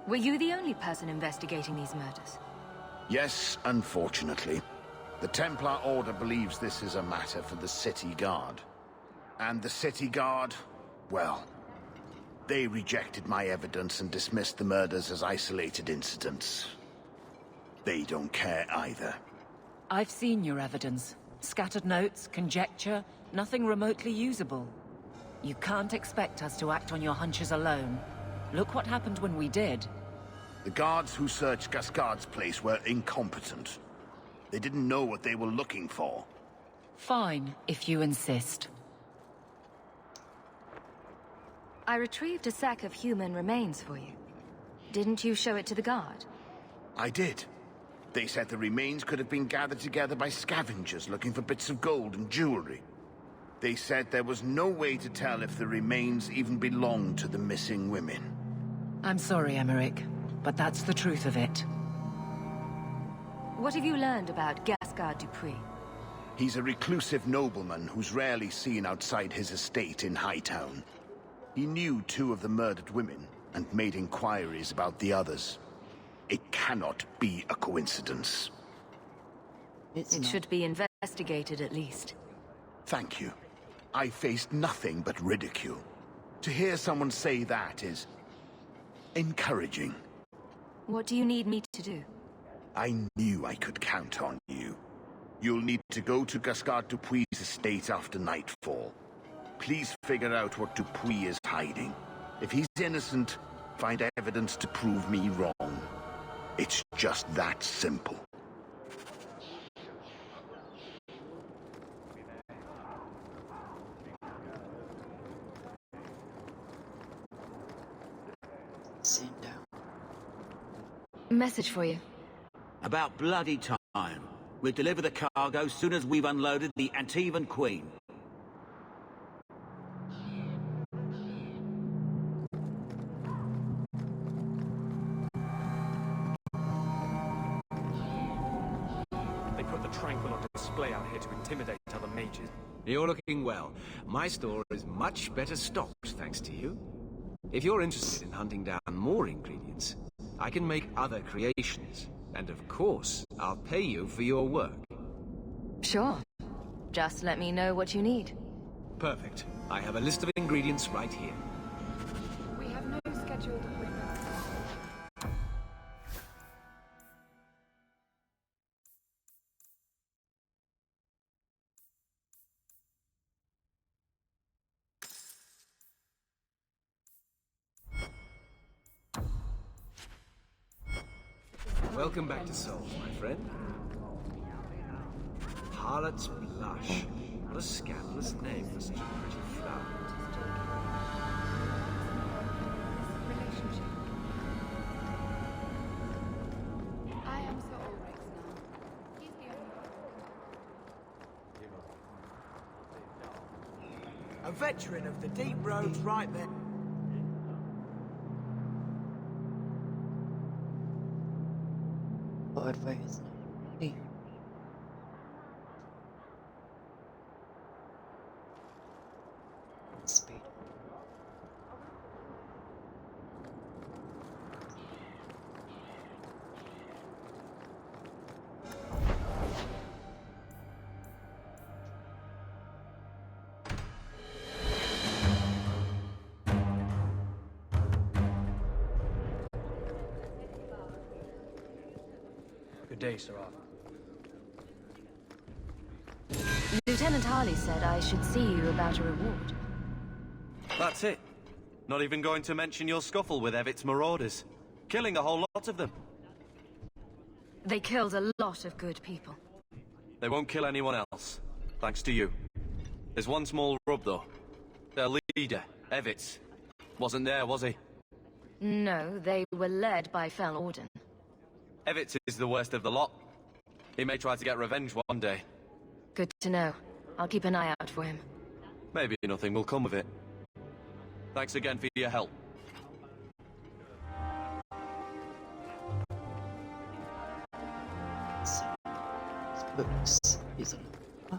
Were you the only person investigating these murders? Yes, unfortunately. The Templar Order believes this is a matter for the City Guard. And the City Guard, well, they rejected my evidence and dismissed the murders as isolated incidents. They don't care either. I've seen your evidence. Scattered notes, conjecture, nothing remotely usable. You can't expect us to act on your hunches alone. Look what happened when we did. The guards who searched Gascard's place were incompetent. They didn't know what they were looking for. Fine, if you insist. I retrieved a sack of human remains for you. Didn't you show it to the guard? I did. They said the remains could have been gathered together by scavengers looking for bits of gold and jewelry. They said there was no way to tell if the remains even belonged to the missing women. I'm sorry, Emmerich, but that's the truth of it. What have you learned about Gascard Dupuis? He's a reclusive nobleman who's rarely seen outside his estate in Hightown. He knew 2 of the murdered women and made inquiries about the others. It cannot be a coincidence. It should be investigated at least. Thank you. I faced nothing but ridicule. To hear someone say that is encouraging. What do you need me to do? I knew I could count on you. You'll need to go to Gascard Dupuis' estate after nightfall. Please figure out what Dupuis is hiding. If he's innocent, find evidence to prove me wrong. It's just that simple. Sit down. Message for you. About bloody time. We'll deliver the cargo soon as we've unloaded the Antivan Queen. They put the Tranquil on display out here to intimidate other mages. You're looking well. My store is much better stocked, thanks to you. If you're interested in hunting down more ingredients, I can make other creations. And of course, I'll pay you for your work. Sure. Just let me know what you need. Perfect. I have a list of ingredients right here. We have no scheduled appointments. Welcome back to Seoul, my friend. Harlot's Blush. What a scandalous name for such a pretty flower. I am Sir Ulrich now. He's the only... A veteran of the deep roads right there. What advice? Hey. Speed. Good day, Sir Arthur. Lieutenant Harley said I should see you about a reward. That's it. Not even going to mention your scuffle with Evit's marauders. Killing a whole lot of them. They killed a lot of good people. They won't kill anyone else. Thanks to you. There's one small rub, though. Their leader, Evitz, wasn't there, was he? No, they were led by Fel Orden. Evitz is the worst of the lot. He may try to get revenge one day. Good to know. I'll keep an eye out for him. Maybe nothing will come of it. Thanks again for your help. Books, isn't it? Huh?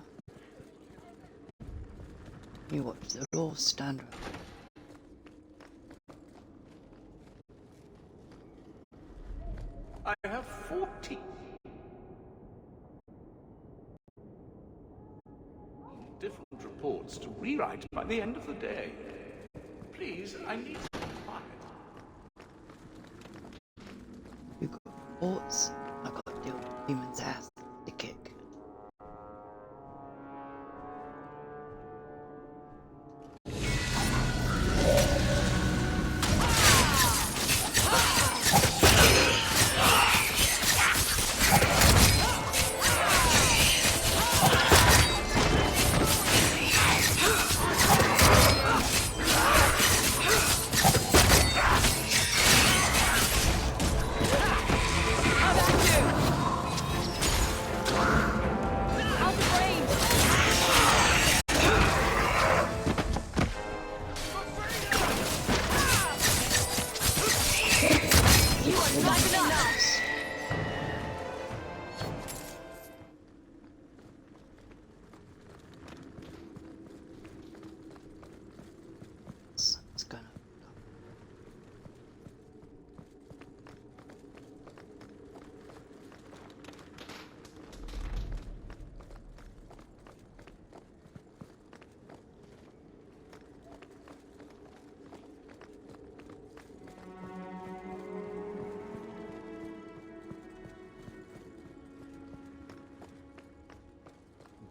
You watch the law stand. I have 40 different reports to rewrite by the end of the day. Please, I need some quiet. You got reports? I got the old demon's ass to kick.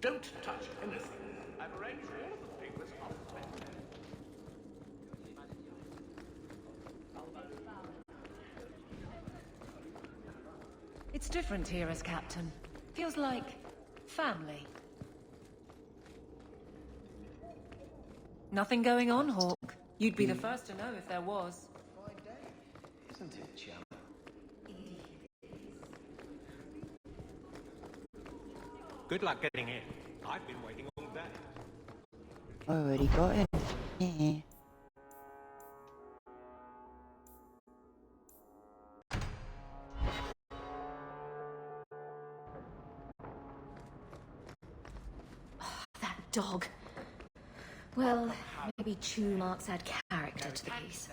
Don't touch anything. I've arranged all of the papers on the bed. It's different here as captain. Feels like family. Nothing going on, Hawk. You'd be the first to know if there was. Isn't it, chum? Good luck getting in. I've been waiting all day. Already got him. Yeah. That dog. Well, maybe chew marks add character to the piece.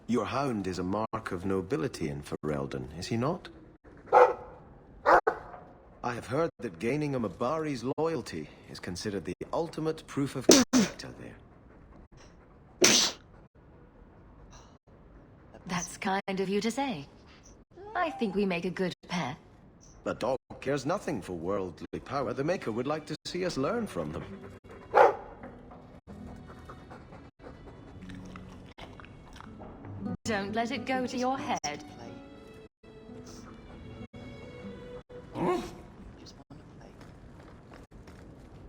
Your hound is a mark of nobility in Ferelden, is he not? I have heard that gaining a Mabari's loyalty is considered the ultimate proof of character there. That's kind of you to say. I think we make a good pair. The dog cares nothing for worldly power. The Maker would like to see us learn from them. Don't let it go to your head.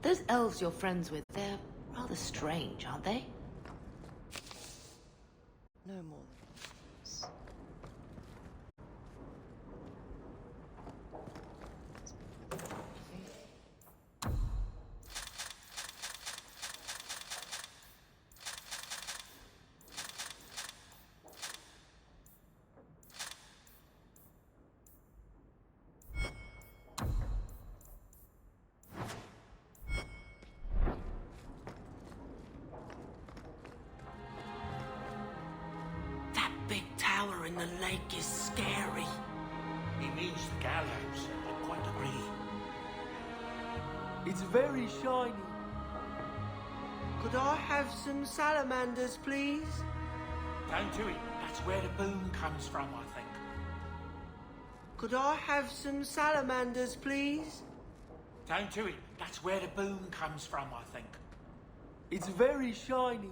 Those elves you're friends with, they're rather strange, aren't they? No more. In the lake is scary. He means the gallows. I quite agree. It's very shiny. Could I have some salamanders, please? Don't do it. That's where the boom comes from, I think. Could I have some salamanders, please? Down to it. That's where the boon comes from, I think. It's very shiny.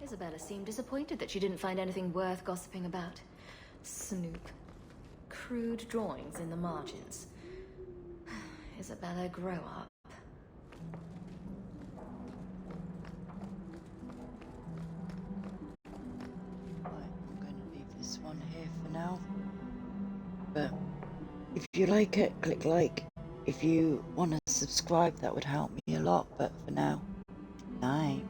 Isabella seemed disappointed that she didn't find anything worth gossiping about. Snoop. Crude drawings in the margins. Isabella, grow up. Right, I'm going to leave this one here for now. But if you like it, click like. If you want to subscribe, that would help me a lot. But for now, night.